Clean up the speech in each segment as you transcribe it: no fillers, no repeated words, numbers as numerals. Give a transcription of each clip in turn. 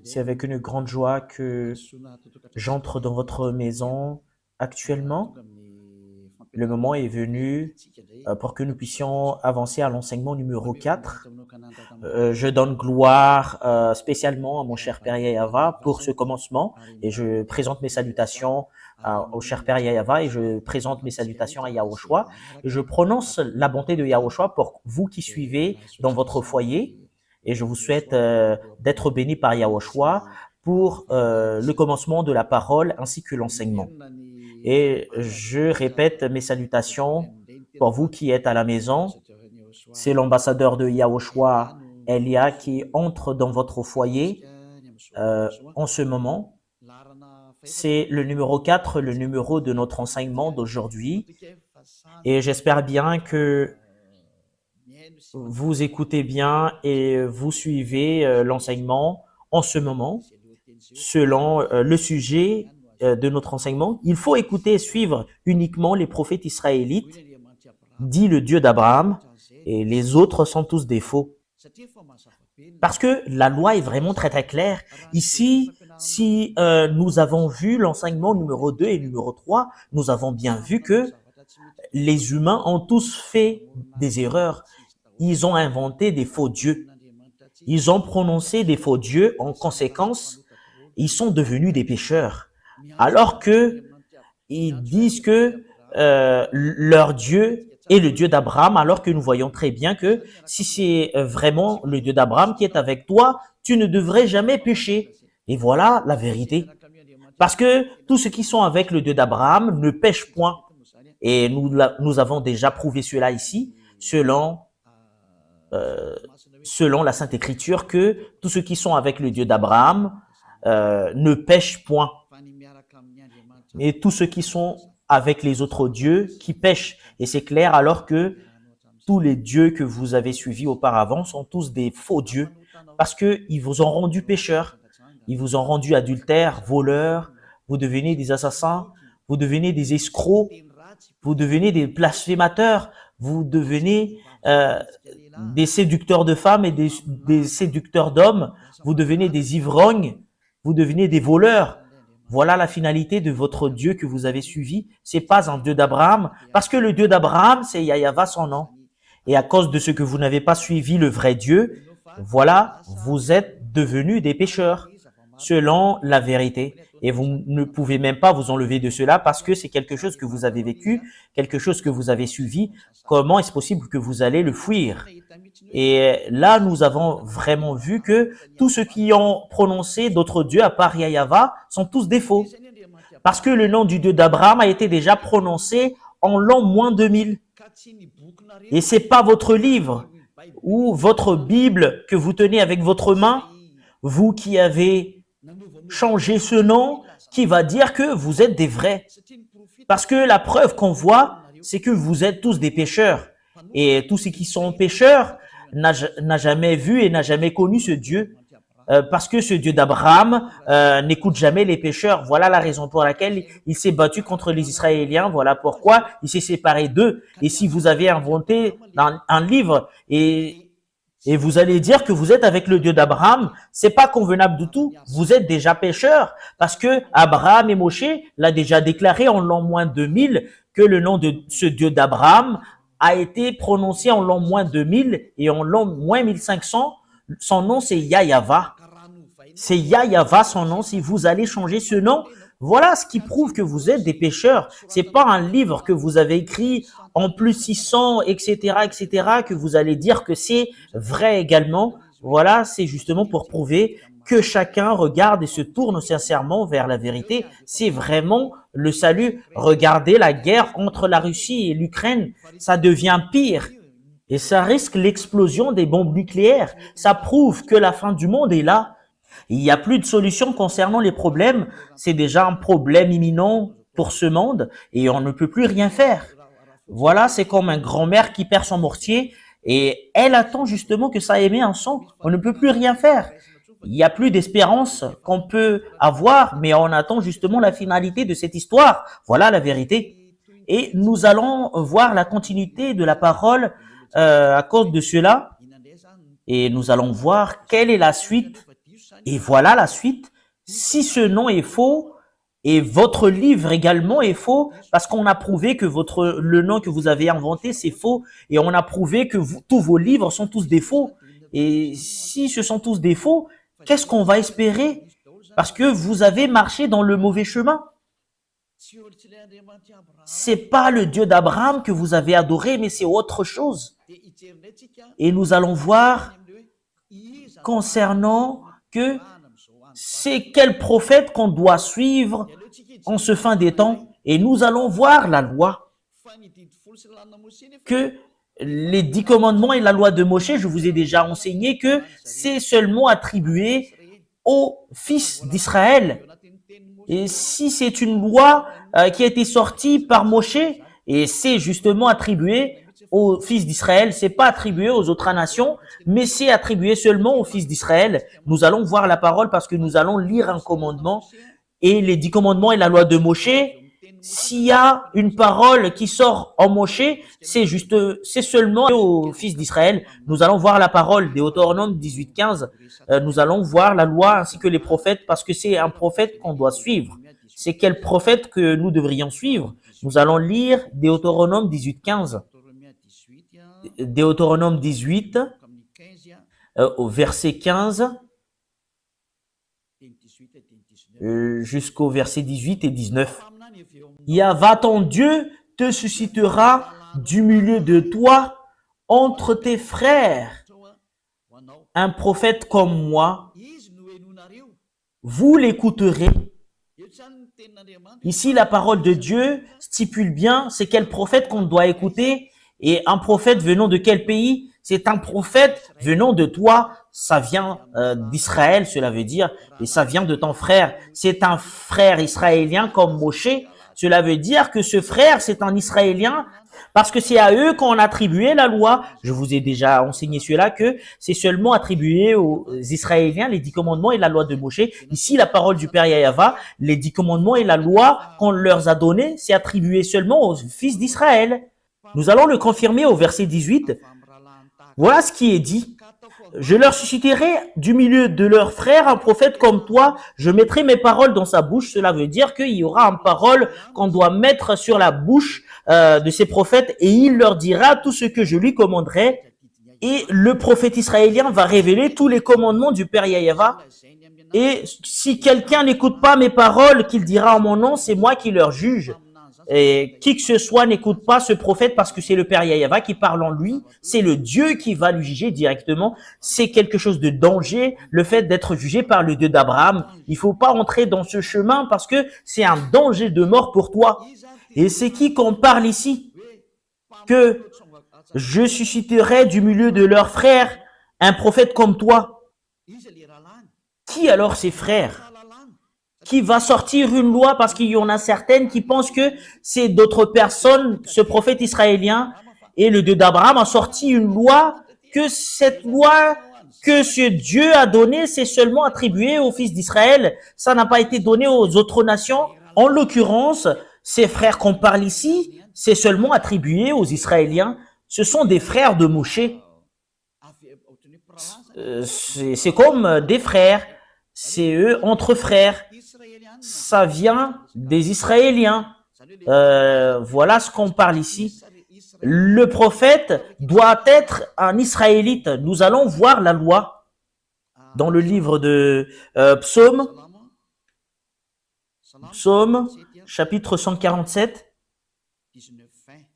C'est avec une grande joie que j'entre dans votre maison actuellement. Le moment est venu pour que nous puissions avancer à l'enseignement numéro 4. Je donne gloire spécialement à mon cher Père Yayava pour ce commencement et je présente mes salutations au cher Père Yayava et je présente mes salutations à Yahushua. Je prononce la bonté de Yahushua pour vous qui suivez dans votre foyer et je vous souhaite d'être bénis par Yahushua pour le commencement de la parole ainsi que l'enseignement. Et je répète mes salutations pour vous qui êtes à la maison. C'est l'ambassadeur de Yahushua, Elia, qui entre dans votre foyer en ce moment. C'est le numéro 4, le numéro de notre enseignement d'aujourd'hui. Et j'espère bien que vous écoutez bien et vous suivez l'enseignement en ce moment selon le sujet de notre enseignement. Il faut écouter et suivre uniquement les prophètes israélites, dit le Dieu d'Abraham, et les autres sont tous des faux. Parce que la loi est vraiment très très claire. Ici, si nous avons vu l'enseignement numéro 2 et numéro 3, nous avons bien vu que les humains ont tous fait des erreurs. Ils ont inventé des faux dieux. Ils ont prononcé des faux dieux. En conséquence, ils sont devenus des pécheurs. Alors que ils disent que leur Dieu est le Dieu d'Abraham, alors que nous voyons très bien que si c'est vraiment le Dieu d'Abraham qui est avec toi, tu ne devrais jamais pécher. Et voilà la vérité. Parce que tous ceux qui sont avec le Dieu d'Abraham ne pêchent point. Et nous avons déjà prouvé cela ici, selon la Sainte Écriture, que tous ceux qui sont avec le Dieu d'Abraham ne pêchent point. Et tous ceux qui sont avec les autres dieux qui pêchent. Et c'est clair, alors que tous les dieux que vous avez suivis auparavant sont tous des faux dieux, parce qu'ils vous ont rendu pécheurs, ils vous ont rendu adultères, voleurs, vous devenez des assassins, vous devenez des escrocs, vous devenez des blasphémateurs, vous devenez des séducteurs de femmes et des séducteurs d'hommes, vous devenez des ivrognes, vous devenez des voleurs. Voilà la finalité de votre Dieu que vous avez suivi. C'est pas un Dieu d'Abraham, parce que le Dieu d'Abraham, c'est Yahava son nom. Et à cause de ce que vous n'avez pas suivi le vrai Dieu, voilà, vous êtes devenus des pécheurs, selon la vérité. Et vous ne pouvez même pas vous enlever de cela parce que c'est quelque chose que vous avez vécu, quelque chose que vous avez suivi. Comment est-ce possible que vous allez le fuir? Et là, nous avons vraiment vu que tous ceux qui ont prononcé d'autres dieux à part Yahava sont tous des faux. Parce que le nom du Dieu d'Abraham a été déjà prononcé en l'an moins 2000. Et c'est pas votre livre ou votre Bible que vous tenez avec votre main, vous qui avez changé ce nom, qui va dire que vous êtes des vrais. Parce que la preuve qu'on voit, c'est que vous êtes tous des pécheurs. Et tous ceux qui sont pécheurs n'a jamais vu et n'a jamais connu ce Dieu. Parce que ce Dieu d'Abraham n'écoute jamais les pécheurs. Voilà la raison pour laquelle il s'est battu contre les Israéliens. Voilà pourquoi il s'est séparé d'eux. Et si vous avez inventé un livre et vous allez dire que vous êtes avec le Dieu d'Abraham, c'est pas convenable du tout. Vous êtes déjà pécheurs parce que Abraham et Moshe l'a déjà déclaré en l'an moins 2000 que le nom de ce Dieu d'Abraham a été prononcé en l'an moins 2000 et en l'an moins 1500. Son nom, c'est Yahava. C'est Yahava son nom. Si vous allez changer ce nom, voilà ce qui prouve que vous êtes des pécheurs. C'est pas un livre que vous avez écrit en plus 600, etc., que vous allez dire que c'est vrai également. Voilà, c'est justement pour prouver que chacun regarde et se tourne sincèrement vers la vérité. C'est vraiment le salut. Regardez la guerre entre la Russie et l'Ukraine. Ça devient pire. Et ça risque l'explosion des bombes nucléaires. Ça prouve que la fin du monde est là. Il n'y a plus de solution concernant les problèmes. C'est déjà un problème imminent pour ce monde et on ne peut plus rien faire. Voilà, c'est comme un grand-mère qui perd son mortier et elle attend justement que ça émet un son. On ne peut plus rien faire. Il n'y a plus d'espérance qu'on peut avoir, mais on attend justement la finalité de cette histoire. Voilà la vérité. Et nous allons voir la continuité de la parole à cause de cela. Et nous allons voir quelle est la suite Et voilà la suite. Si ce nom est faux, et votre livre également est faux, parce qu'on a prouvé que le nom que vous avez inventé, c'est faux, et on a prouvé que tous vos livres sont tous des faux. Et si ce sont tous des faux, qu'est-ce qu'on va espérer? Parce que vous avez marché dans le mauvais chemin. C'est pas le Dieu d'Abraham que vous avez adoré, mais c'est autre chose. Et nous allons voir concernant que c'est quel prophète qu'on doit suivre en ce fin des temps. Et nous allons voir la loi. Que les 10 commandements et la loi de Moshe, je vous ai déjà enseigné que c'est seulement attribué aux fils d'Israël. Et si c'est une loi qui a été sortie par Moshe, et c'est justement attribué aux fils d'Israël, c'est pas attribué aux autres nations, mais c'est attribué seulement aux fils d'Israël. Nous allons voir la parole parce que nous allons lire un commandement et les 10 commandements et la loi de Moshe. S'il y a une parole qui sort en Moshe, c'est seulement aux fils d'Israël. Nous allons voir la parole, Deutéronome 18:15. Nous allons voir la loi ainsi que les prophètes parce que c'est un prophète qu'on doit suivre. C'est quel prophète que nous devrions suivre? Nous allons lire Deutéronome 18:15. Deutéronome 18, au verset 15, jusqu'au verset 18 et 19. Yahva ton Dieu te suscitera du milieu de toi, entre tes frères, un prophète comme moi. Vous l'écouterez. Ici, la parole de Dieu stipule bien c'est quel prophète qu'on doit écouter. Et un prophète venant de quel pays? C'est un prophète venant de toi. Ça vient d'Israël, cela veut dire, et ça vient de ton frère. C'est un frère israélien comme Moshe. Cela veut dire que ce frère, c'est un Israélien parce que c'est à eux qu'on a attribué la loi. Je vous ai déjà enseigné cela, que c'est seulement attribué aux Israéliens, les 10 commandements et la loi de Moshe. Ici, la parole du Père Yahva, les 10 commandements et la loi qu'on leur a donnée, c'est attribué seulement aux fils d'Israël. Nous allons le confirmer au verset 18. Voilà ce qui est dit. Je leur susciterai du milieu de leurs frères un prophète comme toi. Je mettrai mes paroles dans sa bouche. Cela veut dire qu'il y aura une parole qu'on doit mettre sur la bouche de ces prophètes et il leur dira tout ce que je lui commanderai. Et le prophète israélien va révéler tous les commandements du Père Yahva. Et si quelqu'un n'écoute pas mes paroles qu'il dira en mon nom, c'est moi qui leur juge. Et qui que ce soit n'écoute pas ce prophète parce que c'est le Père Yahva qui parle en lui. C'est le Dieu qui va lui juger directement. C'est quelque chose de danger, le fait d'être jugé par le Dieu d'Abraham. Il faut pas entrer dans ce chemin parce que c'est un danger de mort pour toi. Et c'est qui qu'on parle ici? Que je susciterai du milieu de leurs frères un prophète comme toi. Qui alors ces frères? Qui va sortir une loi parce qu'il y en a certaines qui pensent que c'est d'autres personnes, ce prophète israélien et le Dieu d'Abraham a sorti une loi, que cette loi que ce Dieu a donnée, c'est seulement attribué aux fils d'Israël. Ça n'a pas été donné aux autres nations. En l'occurrence, ces frères qu'on parle ici, c'est seulement attribué aux Israéliens. Ce sont des frères de Moshe. C'est comme des frères. C'est eux entre frères. Ça vient des Israéliens. Voilà ce qu'on parle ici. Le prophète doit être un Israélite. Nous allons voir la loi dans le livre de Psaume, chapitre 147,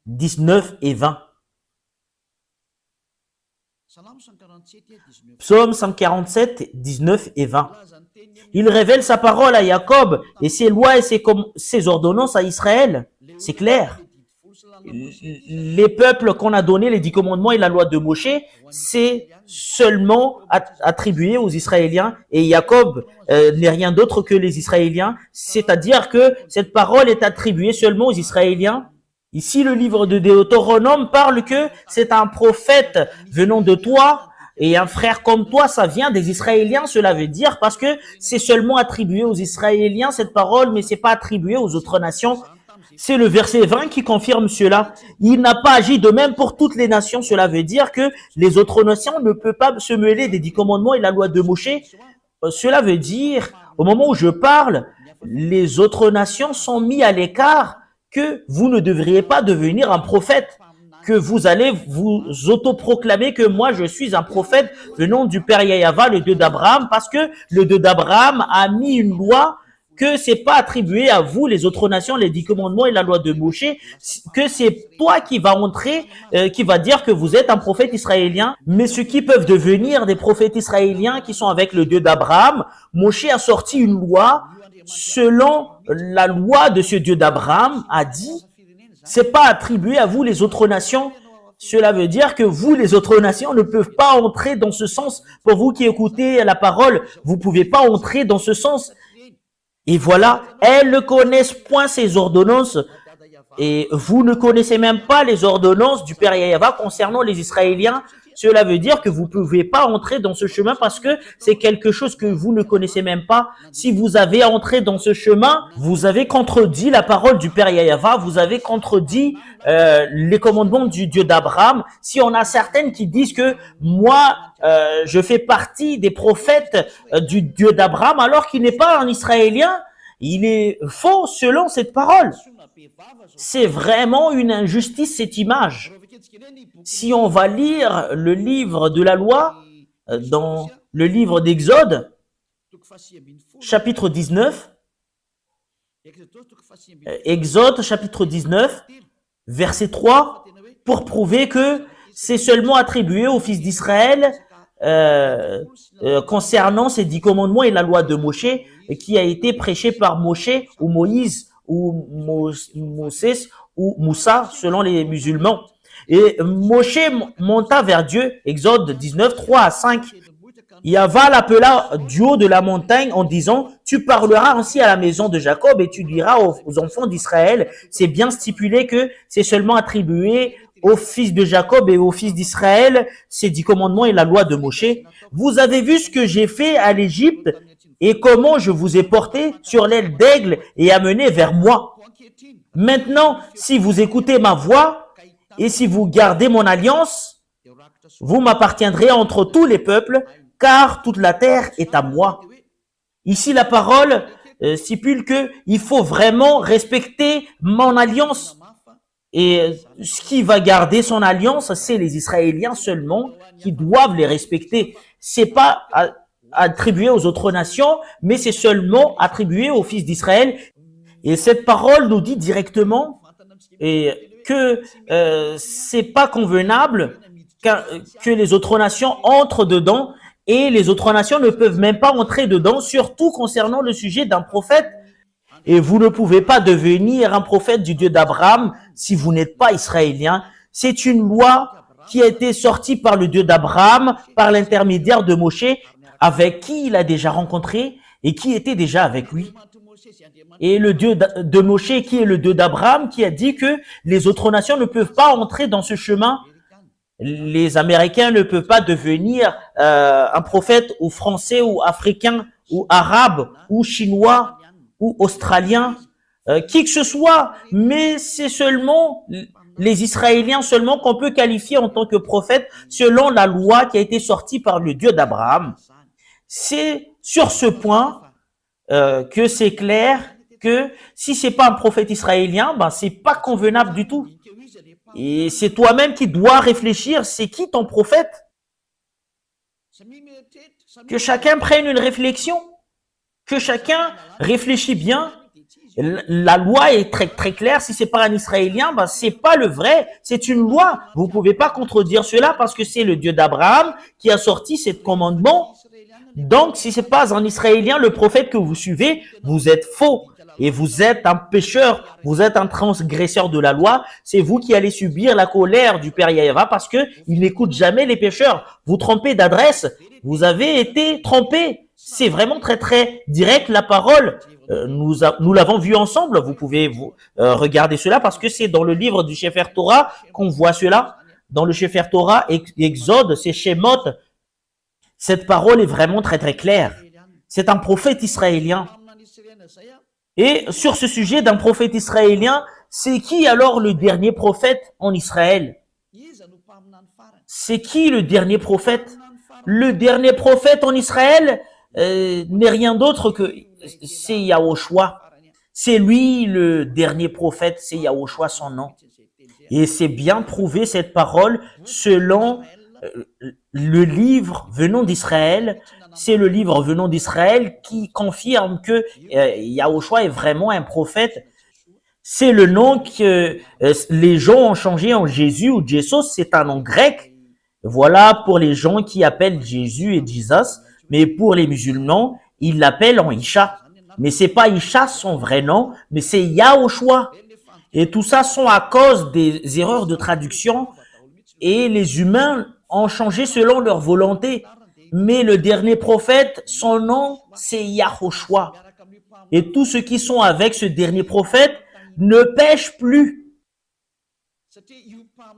19 et 20. Psaume 147, 19 et 20. Il révèle sa parole à Jacob et ses lois et ses ordonnances à Israël. C'est clair. Les peuples qu'on a donnés, les 10 commandements et la loi de Moshe, c'est seulement attribué aux Israéliens. Et Jacob n'est rien d'autre que les Israéliens. C'est-à-dire que cette parole est attribuée seulement aux Israéliens. Ici, le livre de Deutéronome parle que c'est un prophète venant de toi et un frère comme toi, ça vient des Israéliens, cela veut dire, parce que c'est seulement attribué aux Israéliens cette parole, mais c'est pas attribué aux autres nations. C'est le verset 20 qui confirme cela. Il n'a pas agi de même pour toutes les nations. Cela veut dire que les autres nations ne peuvent pas se mêler des 10 commandements et la loi de Moshe. cela veut dire, au moment où je parle, les autres nations sont mis à l'écart, que vous ne devriez pas devenir un prophète, que vous allez vous autoproclamer que moi je suis un prophète venant du Père Yahva, le Dieu d'Abraham, parce que le Dieu d'Abraham a mis une loi que c'est pas attribué à vous, les autres nations, les 10 commandements et la loi de Moshe, que c'est toi qui va entrer, qui va dire que vous êtes un prophète israélien. Mais ceux qui peuvent devenir des prophètes israéliens qui sont avec le Dieu d'Abraham, Moshe a sorti une loi selon la loi de ce Dieu d'Abraham, a dit, c'est pas attribué à vous, les autres nations. Cela veut dire que vous, les autres nations, ne peuvent pas entrer dans ce sens. Pour vous qui écoutez la parole, vous pouvez pas entrer dans ce sens. Et voilà, elles ne connaissent point ces ordonnances. Et vous ne connaissez même pas les ordonnances du Père Yahva concernant les Israéliens. Cela veut dire que vous ne pouvez pas entrer dans ce chemin parce que c'est quelque chose que vous ne connaissez même pas. Si vous avez entré dans ce chemin, vous avez contredit la parole du Père Yahva, vous avez contredit les commandements du Dieu d'Abraham. Si on a certaines qui disent que moi, je fais partie des prophètes du Dieu d'Abraham alors qu'il n'est pas un Israélien, il est faux selon cette parole. C'est vraiment une injustice, cette image. Si on va lire le livre de la loi, dans le livre d'Exode, chapitre 19, Exode chapitre 19, verset 3, pour prouver que c'est seulement attribué aux fils d'Israël concernant ces 10 commandements et la loi de Moshe, qui a été prêché par Moshe ou Moïse ou Moses ou Moussa selon les musulmans. Et Moshe monta vers Dieu, Exode 19, 3 à 5. Yahva l'appela du haut de la montagne en disant, tu parleras ainsi à la maison de Jacob et tu diras aux enfants d'Israël, c'est bien stipulé que c'est seulement attribué aux fils de Jacob et aux fils d'Israël, ces 10 commandements et la loi de Moshe. Vous avez vu ce que j'ai fait à l'Égypte et comment je vous ai porté sur l'aile d'aigle et amené vers moi. Maintenant, si vous écoutez ma voix et si vous gardez mon alliance, vous m'appartiendrez entre tous les peuples, car toute la terre est à moi. Ici, la parole stipule que il faut vraiment respecter mon alliance. Et ce qui va garder son alliance, c'est les Israéliens seulement qui doivent les respecter. C'est pas attribué aux autres nations, mais c'est seulement attribué aux fils d'Israël. Et cette parole nous dit directement que c'est pas convenable que les autres nations entrent dedans, et les autres nations ne peuvent même pas entrer dedans, surtout concernant le sujet d'un prophète. Et vous ne pouvez pas devenir un prophète du Dieu d'Abraham si vous n'êtes pas israélien. C'est une loi qui a été sortie par le Dieu d'Abraham, par l'intermédiaire de Moshe, avec qui il a déjà rencontré et qui était déjà avec lui. Et le Dieu de Moshe, qui est le Dieu d'Abraham, qui a dit que les autres nations ne peuvent pas entrer dans ce chemin. Les Américains ne peuvent pas devenir un prophète ou français ou africain ou arabe ou chinois ou australien, qui que ce soit, mais c'est seulement les Israéliens seulement qu'on peut qualifier en tant que prophète selon la loi qui a été sortie par le Dieu d'Abraham. C'est sur ce point que c'est clair que si c'est pas un prophète israélien, ben c'est pas convenable du tout. Et c'est toi-même qui dois réfléchir, c'est qui ton prophète? Que chacun prenne une réflexion, que chacun réfléchit bien. La loi est très très claire. Si c'est pas un Israélien, ben c'est pas le vrai. C'est une loi. Vous pouvez pas contredire cela parce que c'est le Dieu d'Abraham qui a sorti ce commandement. Donc, si c'est pas un Israélien, le prophète que vous suivez, vous êtes faux. Et vous êtes un pécheur, vous êtes un transgresseur de la loi. C'est vous qui allez subir la colère du Père Yahva parce que il n'écoute jamais les pécheurs. Vous trompez d'adresse. Vous avez été trompé. C'est vraiment très très direct la parole. Nous l'avons vu ensemble. Vous pouvez regarder cela parce que c'est dans le livre du Sefer Torah qu'on voit cela. Dans le Sefer Torah, Exode, c'est Shemot. Cette parole est vraiment très très claire. C'est un prophète israélien. Et sur ce sujet d'un prophète israélien, c'est qui alors le dernier prophète en Israël? C'est qui le dernier prophète? Le dernier prophète en Israël, n'est rien d'autre que c'est Yahushua. C'est lui le dernier prophète, c'est Yahushua son nom. Et c'est bien prouvé cette parole selon le livre venant d'Israël. C'est le livre venant d'Israël qui confirme que Yahushua est vraiment un prophète. C'est le nom que les gens ont changé en Jésus ou Jesus, c'est un nom grec. Voilà pour les gens qui appellent Jésus et Jesus, mais pour les musulmans, ils l'appellent en Isha. Mais c'est pas Isha son vrai nom, mais c'est Yahushua. Et tout ça sont à cause des erreurs de traduction et les humains ont changé selon leur volonté. Mais le dernier prophète, son nom, c'est Yahushua. Et tous ceux qui sont avec ce dernier prophète ne pêchent plus.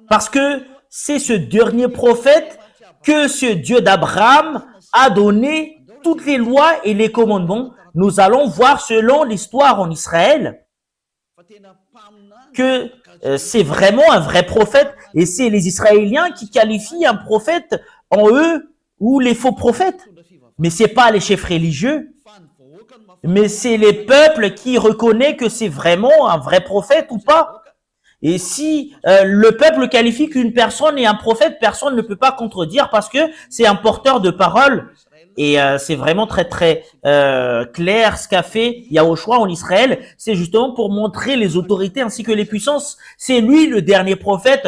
Parce que c'est ce dernier prophète que ce Dieu d'Abraham a donné toutes les lois et les commandements. Nous allons voir selon l'histoire en Israël que c'est vraiment un vrai prophète et c'est les Israéliens qui qualifient un prophète en eux ou les faux prophètes. Mais c'est pas les chefs religieux, mais c'est les peuples qui reconnaissent que c'est vraiment un vrai prophète ou pas. Et si le peuple qualifie qu'une personne est un prophète, personne ne peut pas contredire parce que c'est un porteur de parole. Et c'est vraiment très très clair ce qu'a fait Yahushua en Israël. C'est justement pour montrer les autorités ainsi que les puissances. C'est lui le dernier prophète.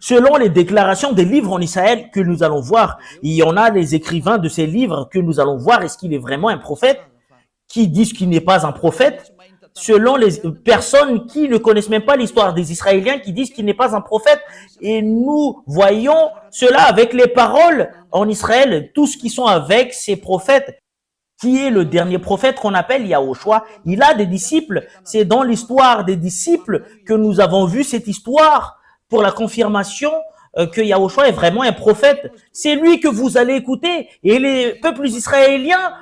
Selon les déclarations des livres en Israël que nous allons voir, il y en a des écrivains de ces livres que nous allons voir. Est-ce qu'il est vraiment un prophète? Qui disent qu'il n'est pas un prophète? Selon les personnes qui ne connaissent même pas l'histoire des Israéliens, qui disent qu'il n'est pas un prophète. Et nous voyons cela avec les paroles en Israël, tous qui sont avec ces prophètes. Qui est le dernier prophète qu'on appelle Yahushua? Il a des disciples. C'est dans l'histoire des disciples que nous avons vu cette histoire pour la confirmation que Yahushua est vraiment un prophète. C'est lui que vous allez écouter. Et les peuples israéliens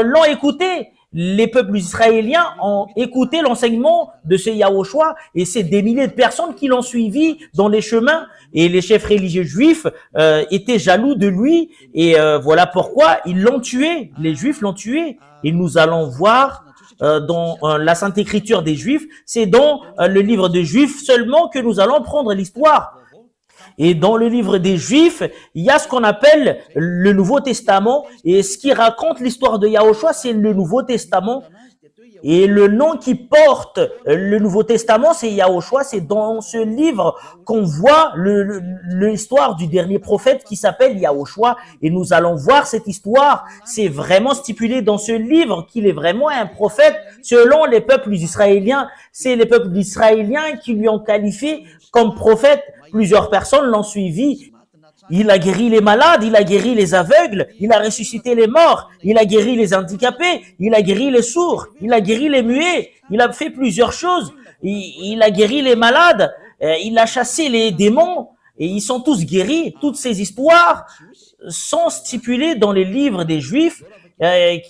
l'ont écouté. Les peuples israéliens ont écouté l'enseignement de ce Yahushua et c'est des milliers de personnes qui l'ont suivi dans les chemins. Et les chefs religieux juifs étaient jaloux de lui et voilà pourquoi ils l'ont tué. Les juifs l'ont tué. Et nous allons voir dans la Sainte Écriture des Juifs, c'est dans le livre des Juifs seulement que nous allons prendre l'histoire. Et dans le livre des Juifs, il y a ce qu'on appelle le Nouveau Testament. Et ce qui raconte l'histoire de Yahushua, c'est le Nouveau Testament. Et le nom qui porte le Nouveau Testament, c'est Yahushua. C'est dans ce livre qu'on voit l'histoire du dernier prophète qui s'appelle Yahushua. Et nous allons voir cette histoire. C'est vraiment stipulé dans ce livre qu'il est vraiment un prophète selon les peuples israéliens. C'est les peuples israéliens qui lui ont qualifié comme prophète. Plusieurs personnes l'ont suivi. Il a guéri les malades, il a guéri les aveugles, il a ressuscité les morts, il a guéri les handicapés, il a guéri les sourds, il a guéri les muets, il a fait plusieurs choses. Il a guéri les malades, il a chassé les démons et ils sont tous guéris. Toutes ces histoires sont stipulées dans les livres des Juifs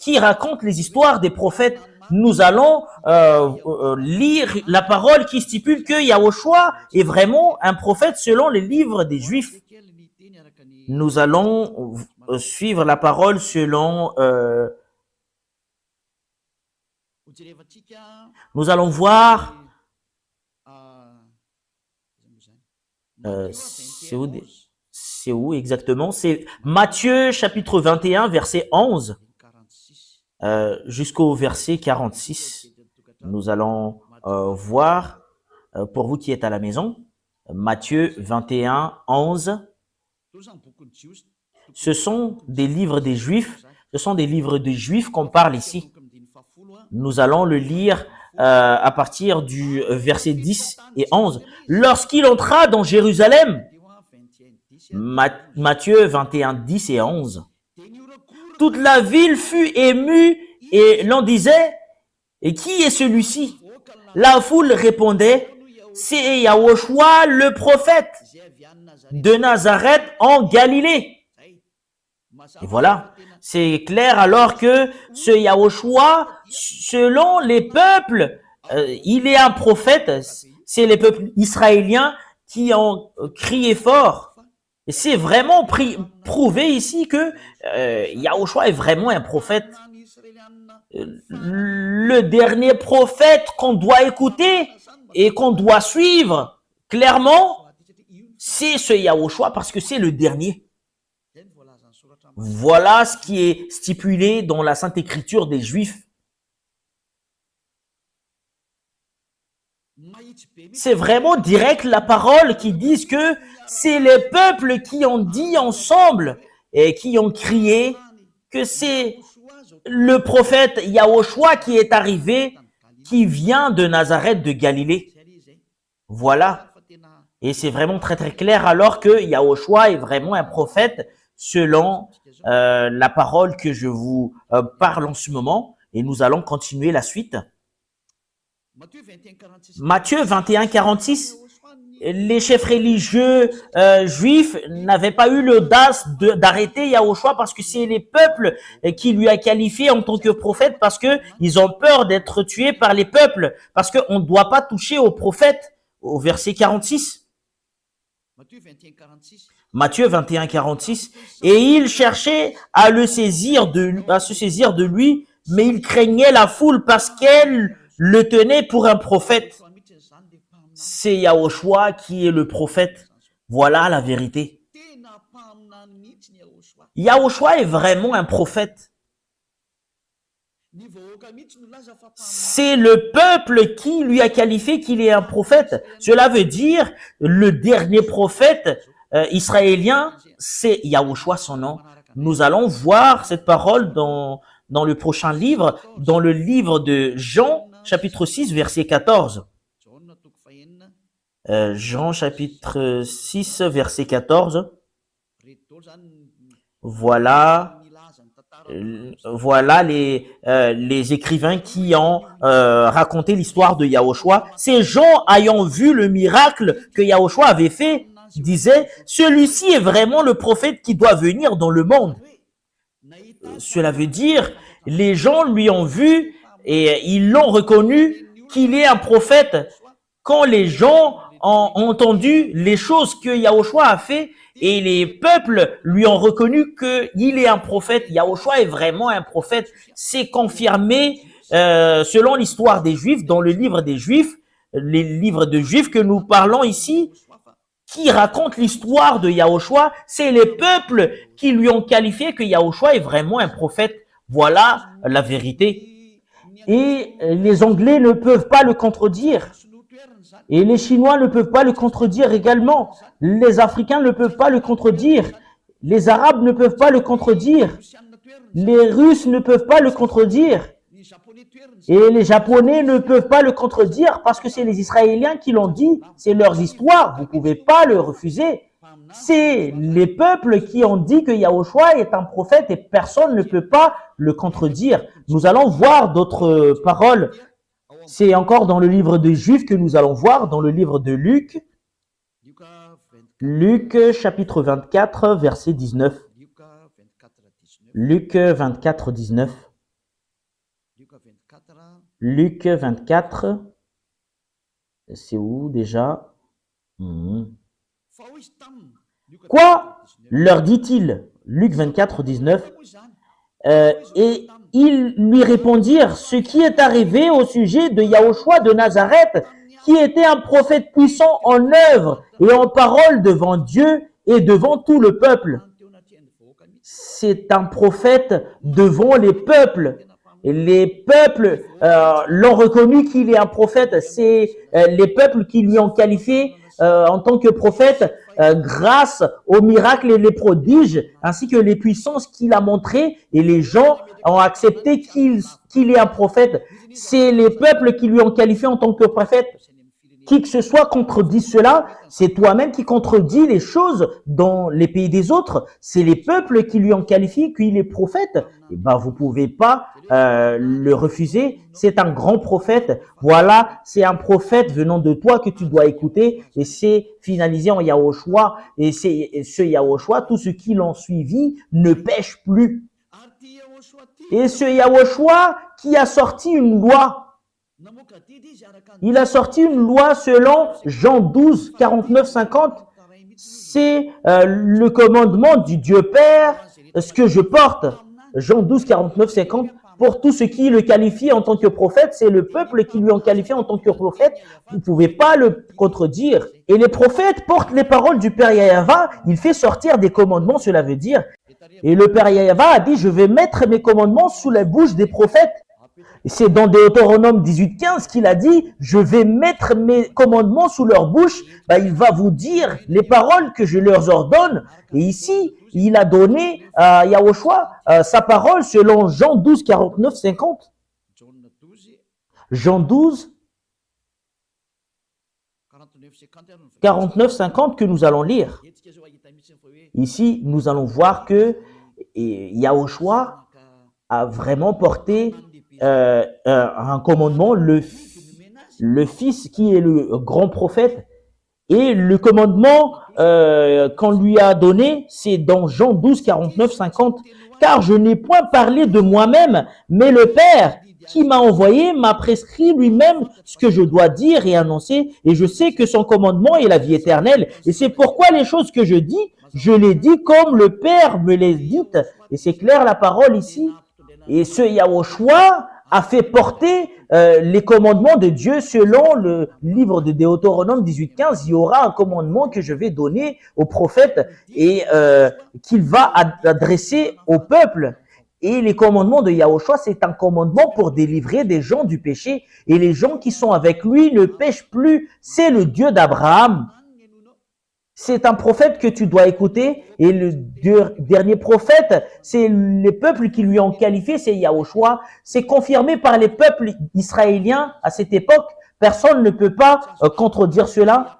qui racontent les histoires des prophètes. Nous allons lire la parole qui stipule que Yahushua est vraiment un prophète selon les livres des Juifs. Nous allons suivre la parole selon... nous allons voir... c'est où exactement? C'est Matthieu chapitre 21, verset 11. Jusqu'au verset 46, nous allons voir, pour vous qui êtes à la maison, Matthieu 21, 11. Ce sont des livres des Juifs, qu'on parle ici. Nous allons le lire à partir du verset 10 et 11. Lorsqu'il entra dans Jérusalem, Matthieu 21, 10 et 11. Toute la ville fut émue et l'on disait, et qui est celui-ci? La foule répondait, c'est Yahushua le prophète de Nazareth en Galilée. Et voilà, c'est clair alors que ce Yahushua, selon les peuples, il est un prophète. C'est les peuples israéliens qui ont crié fort. Et c'est vraiment prouvé ici que Yahushua est vraiment un prophète. Le dernier prophète qu'on doit écouter et qu'on doit suivre clairement, c'est ce Yahushua parce que c'est le dernier. Voilà ce qui est stipulé dans la Sainte Écriture des Juifs. C'est vraiment direct la parole qui dit que c'est les peuples qui ont dit ensemble et qui ont crié que c'est le prophète Yahushua qui est arrivé, qui vient de Nazareth de Galilée. Voilà. Et c'est vraiment très très clair alors que Yahushua est vraiment un prophète selon la parole que je vous parle en ce moment. Et nous allons continuer la suite. Matthieu 21, 46. Les chefs religieux juifs n'avaient pas eu l'audace d'arrêter Yahushua parce que c'est les peuples qui lui a qualifié en tant que prophète parce que ils ont peur d'être tués par les peuples parce qu'on ne doit pas toucher aux prophètes au verset 46. Matthieu 21, 46. Et il cherchait à se saisir de lui, mais il craignait la foule parce qu'elle le tenait pour un prophète. C'est Yahushua qui est le prophète. Voilà la vérité. Yahushua est vraiment un prophète. C'est le peuple qui lui a qualifié qu'il est un prophète. Cela veut dire le dernier prophète israélien, c'est Yahushua son nom. Nous allons voir cette parole dans le prochain livre, dans le livre de Jean, chapitre 6, verset 14. Jean, chapitre 6, verset 14. Voilà les écrivains qui ont raconté l'histoire de Yahushua. Ces gens ayant vu le miracle que Yahushua avait fait, disaient, celui-ci est vraiment le prophète qui doit venir dans le monde. Cela veut dire, les gens lui ont vu et ils l'ont reconnu qu'il est un prophète. Quand les gens ont entendu les choses que Yahushua a fait et les peuples lui ont reconnu qu'il est un prophète, Yahushua est vraiment un prophète. C'est confirmé selon l'histoire des Juifs, dans le livre des Juifs, les livres de Juifs que nous parlons ici, qui racontent l'histoire de Yahushua, c'est les peuples qui lui ont qualifié que Yahushua est vraiment un prophète. Voilà la vérité. Et les Anglais ne peuvent pas le contredire. Et les Chinois ne peuvent pas le contredire également. Les Africains ne peuvent pas le contredire. Les Arabes ne peuvent pas le contredire. Les Russes ne peuvent pas le contredire. Et les Japonais ne peuvent pas le contredire parce que c'est les Israéliens qui l'ont dit. C'est leurs histoires. Vous ne pouvez pas le refuser. C'est les peuples qui ont dit que Yahushua est un prophète et personne ne peut pas le contredire. Nous allons voir d'autres paroles. C'est encore dans le livre des Juifs que nous allons voir, dans le livre de Luc. Luc chapitre 24, verset 19. Luc 24, 19. Luc 24, c'est où déjà? Quoi? Leur dit-il, Luc 24, 19. Et ils lui répondirent, ce qui est arrivé au sujet de Yahushua de Nazareth, qui était un prophète puissant en œuvre et en parole devant Dieu et devant tout le peuple. C'est un prophète devant les peuples. Et les peuples l'ont reconnu qu'il est un prophète. C'est les peuples qui lui ont qualifié en tant que prophète grâce aux miracles et les prodiges, ainsi que les puissances qu'il a montrées. Et les gens ont accepté qu'il est un prophète. C'est les peuples qui lui ont qualifié en tant que prophète. Qui que ce soit contredit cela, c'est toi-même qui contredis les choses dans les pays des autres. C'est les peuples qui lui ont qualifié qu'il est prophète. Et ben, vous pouvez pas le refuser. C'est un grand prophète. Voilà, c'est un prophète venant de toi que tu dois écouter. Et c'est finalisé en Yahushua. Et c'est ce Yahushua, tous ceux qui l'ont suivi ne pêchent plus. Et ce Yahushua qui a sorti une loi. Il a sorti une loi selon Jean 12, 49, 50. c'est le commandement du Dieu Père, ce que je porte. Jean 12, 49, 50. Pour tout ce qui le qualifie en tant que prophète, c'est le peuple qui lui en qualifie en tant que prophète. Vous ne pouvez pas le contredire. Et les prophètes portent les paroles du Père Yahva. Il fait sortir des commandements, cela veut dire. Et le Père Yahva a dit, je vais mettre mes commandements sous la bouche des prophètes. Et c'est dans Deutéronome 18:15 qu'il a dit, je vais mettre mes commandements sous leur bouche. Il va vous dire les paroles que je leur ordonne. Et ici, il a donné à Yahushua sa parole selon Jean 12, 49, 50. Jean 12, 49, 50 que nous allons lire. Ici, nous allons voir que Yahushua a vraiment porté un commandement, le Fils qui est le grand prophète. Et le commandement qu'on lui a donné, c'est dans Jean 12, 49, 50. Car je n'ai point parlé de moi-même, mais le Père qui m'a envoyé m'a prescrit lui-même ce que je dois dire et annoncer. Et je sais que son commandement est la vie éternelle. Et c'est pourquoi les choses que je dis, je les dis comme le Père me les dit. Et c'est clair la parole ici. Et ce Yahushua a fait porter les commandements de Dieu selon le livre de Deutéronome 18:15. Il y aura un commandement que je vais donner au prophète et qu'il va adresser au peuple. Et les commandements de Yahushua, c'est un commandement pour délivrer des gens du péché. Et les gens qui sont avec lui ne pêchent plus. C'est le Dieu d'Abraham. C'est un prophète que tu dois écouter. Et le dernier prophète, c'est les peuples qui lui ont qualifié, c'est Yahushua. C'est confirmé par les peuples israéliens à cette époque. Personne ne peut pas contredire cela.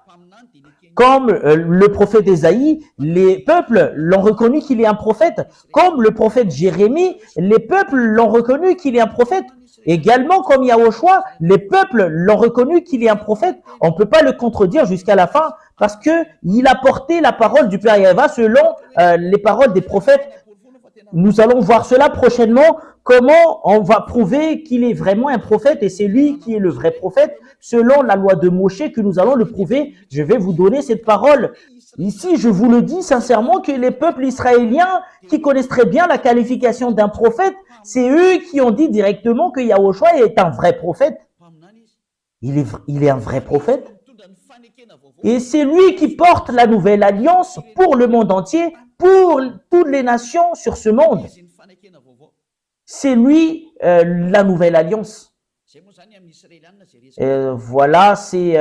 Comme le prophète Ésaïe, les peuples l'ont reconnu qu'il est un prophète. Comme le prophète Jérémie, les peuples l'ont reconnu qu'il est un prophète. Également, comme Yahushua, les peuples l'ont reconnu qu'il est un prophète. On ne peut pas le contredire jusqu'à la fin parce que il a porté la parole du Père Yahva selon les paroles des prophètes. Nous allons voir cela prochainement, comment on va prouver qu'il est vraiment un prophète et c'est lui qui est le vrai prophète. Selon la loi de Moshe que nous allons le prouver, je vais vous donner cette parole. Ici, je vous le dis sincèrement que les peuples israéliens qui connaissent très bien la qualification d'un prophète, c'est eux qui ont dit directement que Yahushua est un vrai prophète. Il est un vrai prophète. Et c'est lui qui porte la nouvelle alliance pour le monde entier, pour toutes les nations sur ce monde. C'est lui la nouvelle alliance. Voilà, c'est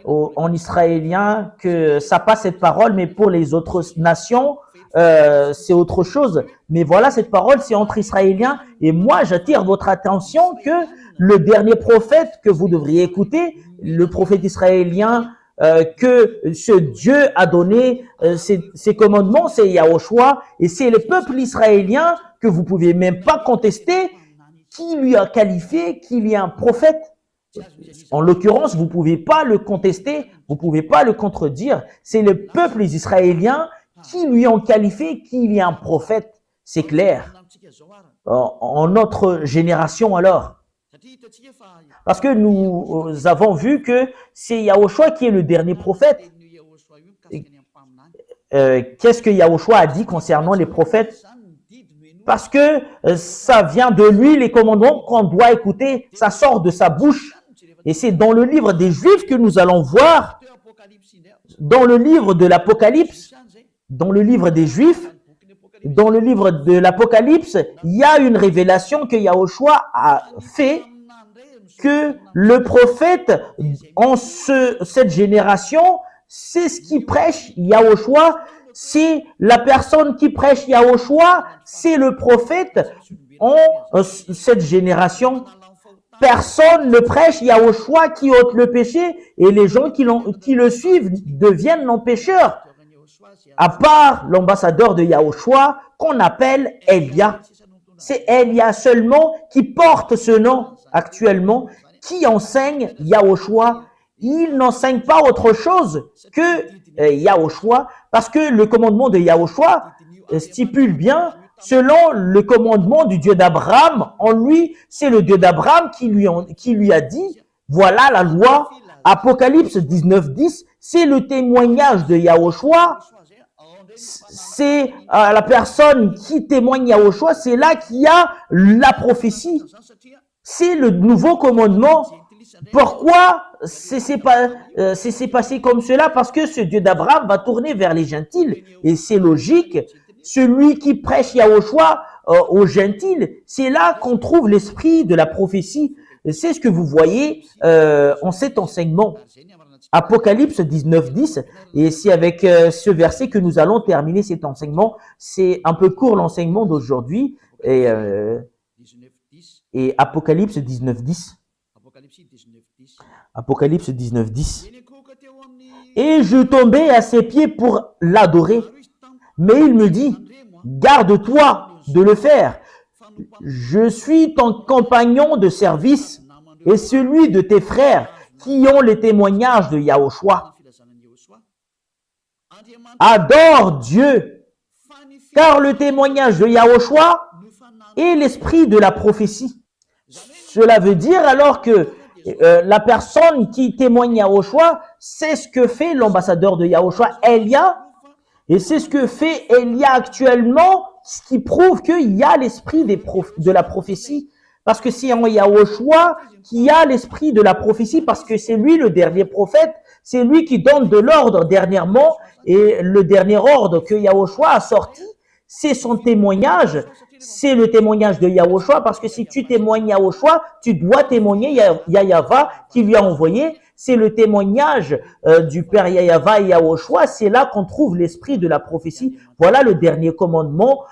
en israélien que ça passe cette parole, mais pour les autres nations, c'est autre chose. Mais voilà, cette parole, c'est entre Israéliens. Et moi, j'attire votre attention que le dernier prophète que vous devriez écouter, le prophète israélien, que ce Dieu a donné ses commandements, c'est Yahushua, et c'est le peuple israélien que vous pouvez même pas contester, qui lui a qualifié qu'il est un prophète. En l'occurrence, vous pouvez pas le contester, vous pouvez pas le contredire. C'est le peuple israélien qui lui ont qualifié qu'il est un prophète. C'est clair. En notre génération alors. Parce que nous avons vu que c'est Yahushua qui est le dernier prophète. Qu'est-ce que Yahushua a dit concernant les prophètes? Parce que ça vient de lui, les commandements qu'on doit écouter, ça sort de sa bouche. Et c'est dans le livre des Juifs que nous allons voir, dans le livre de l'Apocalypse, dans le livre des Juifs, dans le livre de l'Apocalypse, il y a une révélation que Yahushua a fait, que le prophète en cette génération, c'est ce qui prêche Yahushua, c'est la personne qui prêche Yahushua, c'est le prophète en cette génération. Personne ne prêche Yahushua qui ôte le péché et les gens qui le suivent deviennent non-pécheurs. À part l'ambassadeur de Yahushua qu'on appelle Elia. C'est Elia seulement qui porte ce nom actuellement, qui enseigne Yahushua. Il n'enseigne pas autre chose que Yahushua, parce que le commandement de Yahushua stipule bien, selon le commandement du Dieu d'Abraham, en lui, c'est le Dieu d'Abraham qui lui a dit, voilà la loi, Apocalypse 19:10, c'est le témoignage de Yahushua. C'est la personne qui témoigne Yahushua, c'est là qu'il y a la prophétie. C'est le nouveau commandement. Pourquoi c'est passé comme cela? Parce que ce Dieu d'Abraham va tourner vers les gentils. Et c'est logique. Celui qui prêche Yahushua aux gentils, c'est là qu'on trouve l'esprit de la prophétie. C'est ce que vous voyez en cet enseignement. Apocalypse 19:10, et c'est avec ce verset que nous allons terminer cet enseignement. C'est un peu court l'enseignement d'aujourd'hui, et Apocalypse 19:10. Apocalypse 19:10. Et je tombais à ses pieds pour l'adorer, mais il me dit, garde-toi de le faire. Je suis ton compagnon de service et celui de tes frères qui ont les témoignages de Yahushua. Adore Dieu, car le témoignage de Yahushua est l'esprit de la prophétie. Cela veut dire alors que la personne qui témoigne Yahushua, c'est ce que fait l'ambassadeur de Yahushua, Elia, et c'est ce que fait Elia actuellement, ce qui prouve qu'il y a l'esprit de la prophétie. Parce que c'est en Yahushua qui a l'esprit de la prophétie, parce que c'est lui le dernier prophète, c'est lui qui donne de l'ordre dernièrement, et le dernier ordre que Yahushua a sorti, c'est son témoignage, c'est le témoignage de Yahushua, parce que si tu témoignes Yahushua, tu dois témoigner Yahava qui lui a envoyé, c'est le témoignage du Père Yahava et Yahushua, c'est là qu'on trouve l'esprit de la prophétie. Voilà le dernier commandement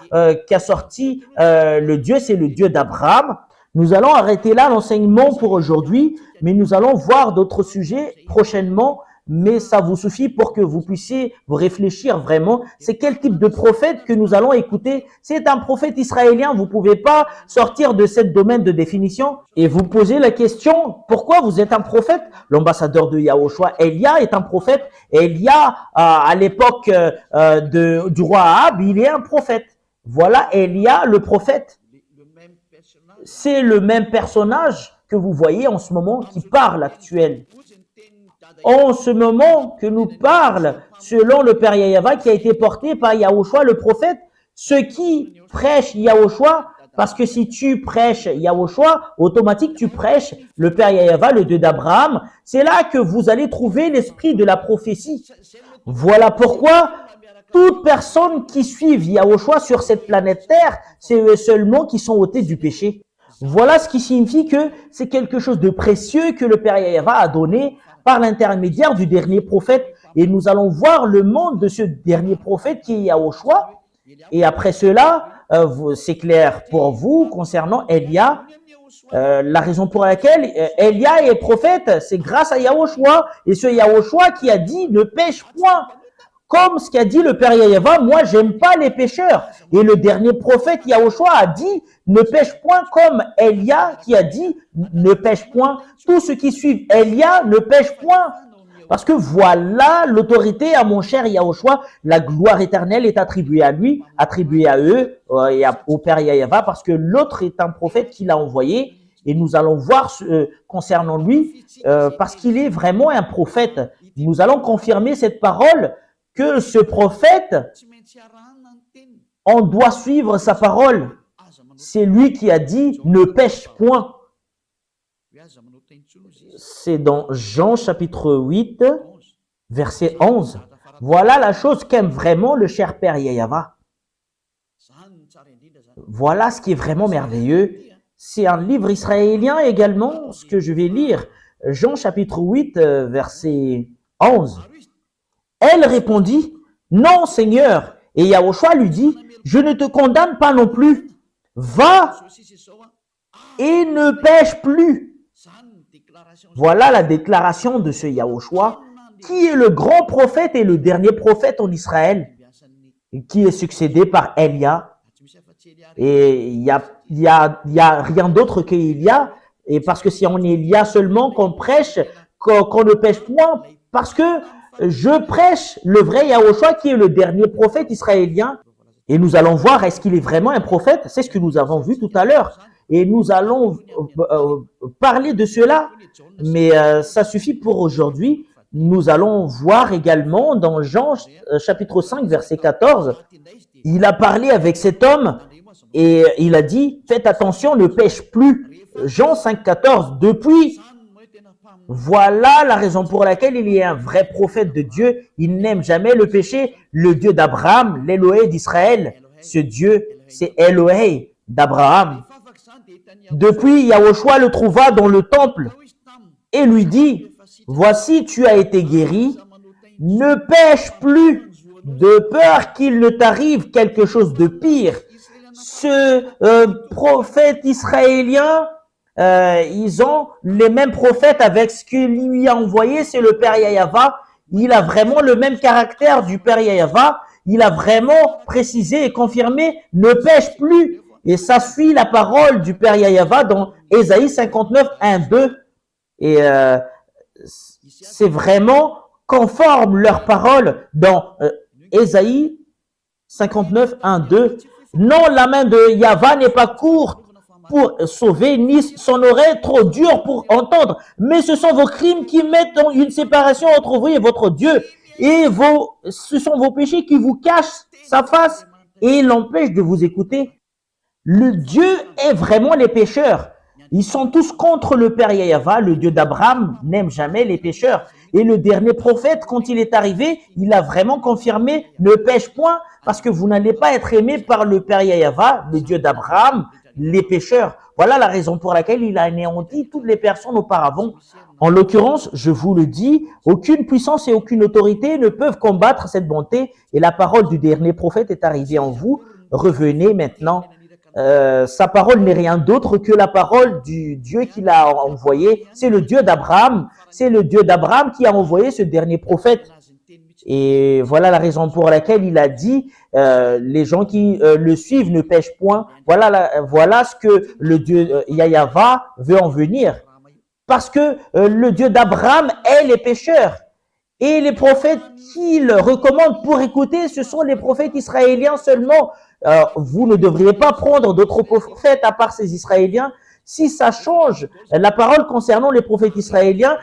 qu'a sorti le Dieu, c'est le Dieu d'Abraham. Nous allons arrêter là l'enseignement pour aujourd'hui, mais nous allons voir d'autres sujets prochainement, mais ça vous suffit pour que vous puissiez vous réfléchir vraiment. C'est quel type de prophète que nous allons écouter? C'est un prophète israélien, vous pouvez pas sortir de ce domaine de définition et vous posez la question, pourquoi vous êtes un prophète? L'ambassadeur de Yahushua, Elia, est un prophète. Elia, à l'époque du roi Ahab, il est un prophète. Voilà Elia, le prophète. C'est le même personnage que vous voyez en ce moment qui parle actuel. En ce moment que nous parle, selon le Père Yahava qui a été porté par Yahushua le prophète, ceux qui prêchent Yahushua, parce que si tu prêches Yahushua, automatique tu prêches le Père Yahava, le Dieu d'Abraham. C'est là que vous allez trouver l'esprit de la prophétie. Voilà pourquoi toute personne qui suit Yahushua sur cette planète Terre, c'est eux seulement qui sont ôtés du péché. Voilà ce qui signifie que c'est quelque chose de précieux que le Père Yahava a donné par l'intermédiaire du dernier prophète. Et nous allons voir le monde de ce dernier prophète qui est Yahushua. Et après cela, c'est clair pour vous concernant Elia. La raison pour laquelle Elia est prophète, c'est grâce à Yahushua. Et ce Yahushua qui a dit ne pêche point. Comme ce qu'a dit le Père Yahava, moi j'aime pas les pécheurs. Et le dernier prophète Yahushua a dit ne pêche point, comme Elia qui a dit ne pêche point. Tous ceux qui suivent Elia ne pêchent point. Parce que voilà l'autorité à mon cher Yahushua, la gloire éternelle est attribuée à lui, attribuée à eux et au Père Yahava, parce que l'autre est un prophète qu'il a envoyé. Et nous allons voir concernant lui, parce qu'il est vraiment un prophète. Nous allons confirmer cette parole que ce prophète, on doit suivre sa parole. C'est lui qui a dit ne pêche point. C'est dans Jean chapitre 8, verset 11. Voilà la chose qu'aime vraiment le cher Père Yahava. Voilà ce qui est vraiment merveilleux. C'est un livre israélien également, ce que je vais lire. Jean chapitre 8, verset 11. Elle répondit, non Seigneur. Et Yahushua lui dit, je ne te condamne pas non plus. Va et ne pêche plus. Voilà la déclaration de ce Yahushua, qui est le grand prophète et le dernier prophète en Israël, qui est succédé par Elia. Et il y a rien d'autre qu'Elia, et parce que c'est en Elia seulement qu'on prêche, qu'on ne pêche point, parce que je prêche le vrai Yahushua qui est le dernier prophète israélien. Et nous allons voir, est-ce qu'il est vraiment un prophète? C'est ce que nous avons vu tout à l'heure. et nous allons parler de cela, mais ça suffit pour aujourd'hui. Nous allons voir également dans Jean chapitre 5, verset 14, il a parlé avec cet homme et il a dit, faites attention, ne pêche plus. Jean 5, 14, depuis, voilà la raison pour laquelle il y a un vrai prophète de Dieu. Il n'aime jamais le péché. Le Dieu d'Abraham, l'Élohé d'Israël, ce Dieu, c'est Élohé d'Abraham. Depuis, Yahushua le trouva dans le temple et lui dit, voici, tu as été guéri, ne pêche plus de peur qu'il ne t'arrive quelque chose de pire. Ce prophète israélien, ils ont les mêmes prophètes avec ce qu'il lui a envoyé, c'est le Père Yahava. Il a vraiment le même caractère du Père Yahava. Il a vraiment précisé et confirmé, ne pêche plus. Et ça suit la parole du Père Yahava dans Ésaïe 59, 1, 2. Et c'est vraiment conforme leur parole dans Ésaïe 59, 1, 2. Non, la main de Yahva n'est pas courte pour sauver, ni son oreille trop dure pour entendre. Mais ce sont vos crimes qui mettent une séparation entre vous et votre Dieu. Et ce sont vos péchés qui vous cachent sa face et l'empêchent de vous écouter. Le Dieu est vraiment les pécheurs. Ils sont tous contre le Père Yahava. Le Dieu d'Abraham n'aime jamais les pécheurs. Et le dernier prophète, quand il est arrivé, il a vraiment confirmé, ne pêche point, parce que vous n'allez pas être aimé par le Père Yahava, le Dieu d'Abraham, les pécheurs. Voilà la raison pour laquelle il a anéanti toutes les personnes auparavant. En l'occurrence, je vous le dis, aucune puissance et aucune autorité ne peuvent combattre cette bonté. Et la parole du dernier prophète est arrivée en vous. Revenez maintenant. Sa parole n'est rien d'autre que la parole du Dieu qu'il a envoyé. C'est le Dieu d'Abraham. C'est le Dieu d'Abraham qui a envoyé ce dernier prophète. Et voilà la raison pour laquelle il a dit, les gens qui le suivent ne pêchent point. Voilà ce que le Dieu Yahava veut en venir. Parce que le Dieu d'Abraham est les pécheurs. Et les prophètes qu'il recommande pour écouter, ce sont les prophètes israéliens seulement. Vous ne devriez pas prendre d'autres prophètes à part ces Israéliens. Si ça change la parole concernant les prophètes israéliens,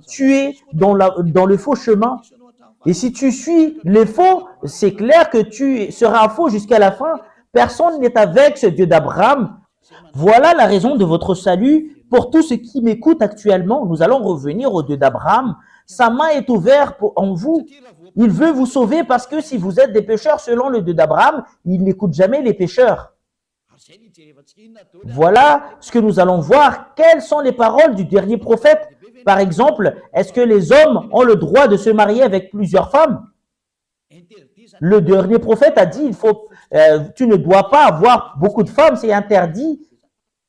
tu es dans le faux chemin. Et si tu suis les faux, c'est clair que tu seras faux jusqu'à la fin. Personne n'est avec ce Dieu d'Abraham. Voilà la raison de votre salut. Pour tous ceux qui m'écoutent actuellement, nous allons revenir au Dieu d'Abraham. Sa main est ouverte en vous. Il veut vous sauver parce que si vous êtes des pécheurs selon le Dieu d'Abraham, il n'écoute jamais les pécheurs. Voilà ce que nous allons voir. Quelles sont les paroles du dernier prophète? Par exemple, est-ce que les hommes ont le droit de se marier avec plusieurs femmes? Le dernier prophète a dit, tu ne dois pas avoir beaucoup de femmes, c'est interdit.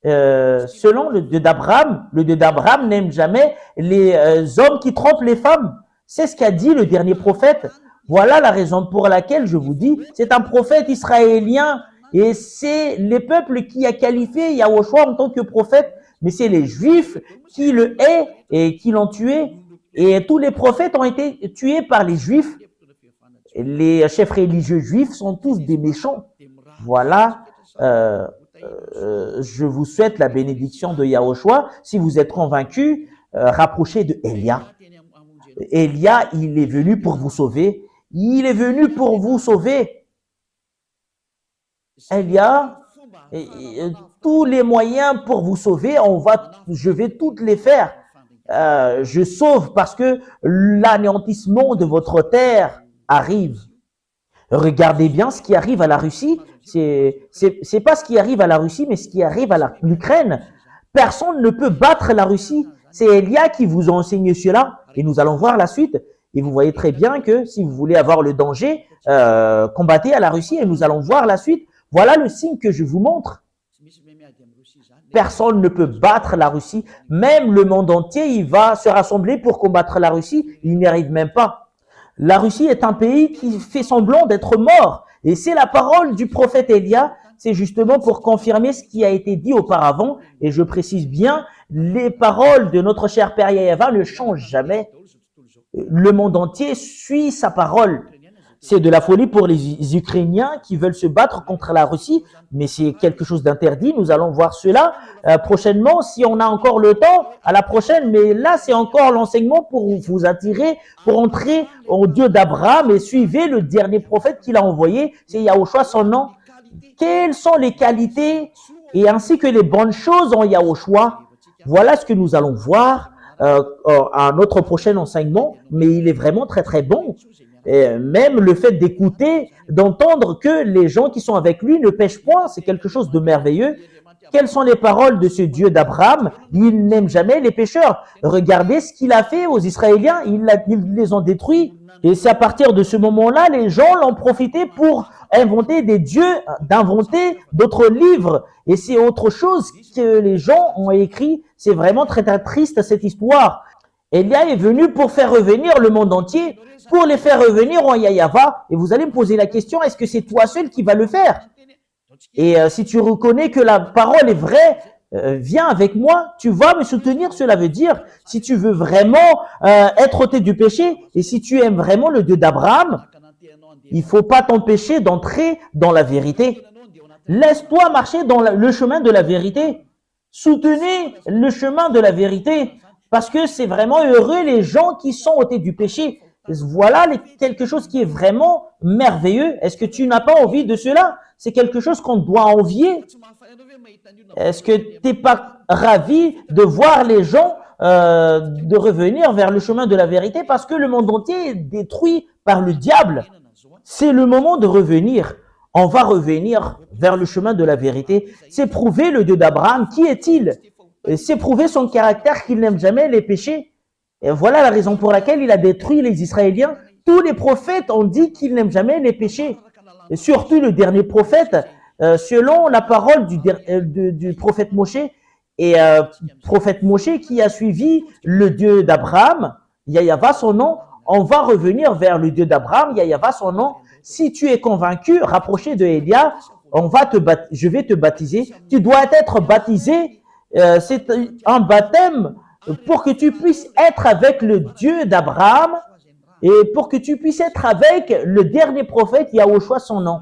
Selon le Dieu d'Abraham, le Dieu d'Abraham n'aime jamais les hommes qui trompent les femmes. C'est ce qu'a dit le dernier prophète. Voilà la raison pour laquelle je vous dis, c'est un prophète israélien et c'est les peuples qui a qualifié Yahushua en tant que prophète, mais c'est les Juifs qui le haïssent et qui l'ont tué. Et tous les prophètes ont été tués par les Juifs. Les chefs religieux juifs sont tous des méchants. Voilà. Je vous souhaite la bénédiction de Yahushua. Si vous êtes convaincus, rapprochez de Élia. Élia, il est venu pour vous sauver. Il est venu pour vous sauver. Élia, tous les moyens pour vous sauver, je vais toutes les faire. Je sauve parce que l'anéantissement de votre terre arrive. Regardez bien ce qui arrive à la Russie. C'est pas ce qui arrive à la Russie, mais ce qui arrive à l'Ukraine. Personne ne peut battre la Russie. C'est Élia qui vous a enseigné cela. Et nous allons voir la suite. Et vous voyez très bien que si vous voulez avoir le danger, combattez à la Russie. Et nous allons voir la suite. Voilà le signe que je vous montre. Personne ne peut battre la Russie. Même le monde entier, il va se rassembler pour combattre la Russie. Il n'y arrive même pas. La Russie est un pays qui fait semblant d'être mort. Et c'est la parole du prophète Élia. C'est justement pour confirmer ce qui a été dit auparavant. Et je précise bien, les paroles de notre cher Père Yahava ne changent jamais. Le monde entier suit sa parole. C'est de la folie pour les Ukrainiens qui veulent se battre contre la Russie, mais c'est quelque chose d'interdit. Nous allons voir cela prochainement, si on a encore le temps, à la prochaine. Mais là, c'est encore l'enseignement pour vous attirer, pour entrer au Dieu d'Abraham et suivez le dernier prophète qu'il a envoyé, c'est Yahushua son nom. Quelles sont les qualités et ainsi que les bonnes choses en Yahushua? Voilà ce que nous allons voir à notre prochain enseignement, mais il est vraiment très très bon. Et même le fait d'écouter, d'entendre que les gens qui sont avec lui ne pêchent point, c'est quelque chose de merveilleux. Quelles sont les paroles de ce Dieu d'Abraham? Il n'aime jamais les pécheurs. Regardez ce qu'il a fait aux Israéliens, ils les ont détruits. Et c'est à partir de ce moment-là, les gens l'ont profité pour inventer des dieux, d'inventer d'autres livres. Et c'est autre chose que les gens ont écrit. C'est vraiment très, très triste cette histoire. Élia est venu pour faire revenir le monde entier, pour les faire revenir en Yahava. Et vous allez me poser la question, est-ce que c'est toi seul qui va le faire? Et si tu reconnais que la parole est vraie, viens avec moi, tu vas me soutenir. Cela veut dire, si tu veux vraiment être ôté du péché, et si tu aimes vraiment le Dieu d'Abraham, il faut pas t'empêcher d'entrer dans la vérité. Laisse-toi marcher dans le chemin de la vérité. Soutenez le chemin de la vérité. Parce que c'est vraiment heureux les gens qui sont ôtés du péché. Voilà quelque chose qui est vraiment merveilleux. Est-ce que tu n'as pas envie de cela? C'est quelque chose qu'on doit envier. Est-ce que tu n'es pas ravi de voir les gens de revenir vers le chemin de la vérité parce que le monde entier est détruit par le diable? C'est le moment de revenir. On va revenir vers le chemin de la vérité. C'est prouver le Dieu d'Abraham. Qui est-il? C'est prouver son caractère qu'il n'aime jamais les péchés. Et voilà la raison pour laquelle il a détruit les Israéliens. Tous les prophètes ont dit qu'ils n'aiment jamais les péchés. Et surtout le dernier prophète, selon la parole du prophète Moshe, et prophète Moshe qui a suivi le Dieu d'Abraham, Yahava son nom, on va revenir vers le Dieu d'Abraham, Yahava son nom. Si tu es convaincu, rapproché de Élia, je vais te baptiser. Tu dois être baptisé. C'est un baptême pour que tu puisses être avec le Dieu d'Abraham et pour que tu puisses être avec le dernier prophète Yahushua son nom.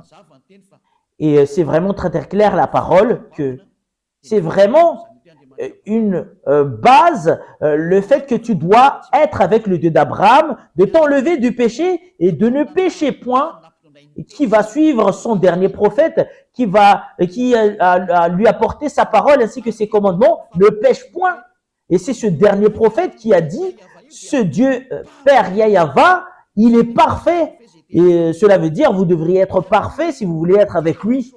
Et c'est vraiment très très clair la parole que c'est vraiment une base, le fait que tu dois être avec le Dieu d'Abraham, de t'enlever du péché et de ne pécher point, qui va suivre son dernier prophète, qui a lui apporté sa parole ainsi que ses commandements, ne pêche point. Et c'est ce dernier prophète qui a dit, ce Dieu Père Yahava, il est parfait. Et cela veut dire, vous devriez être parfait si vous voulez être avec lui.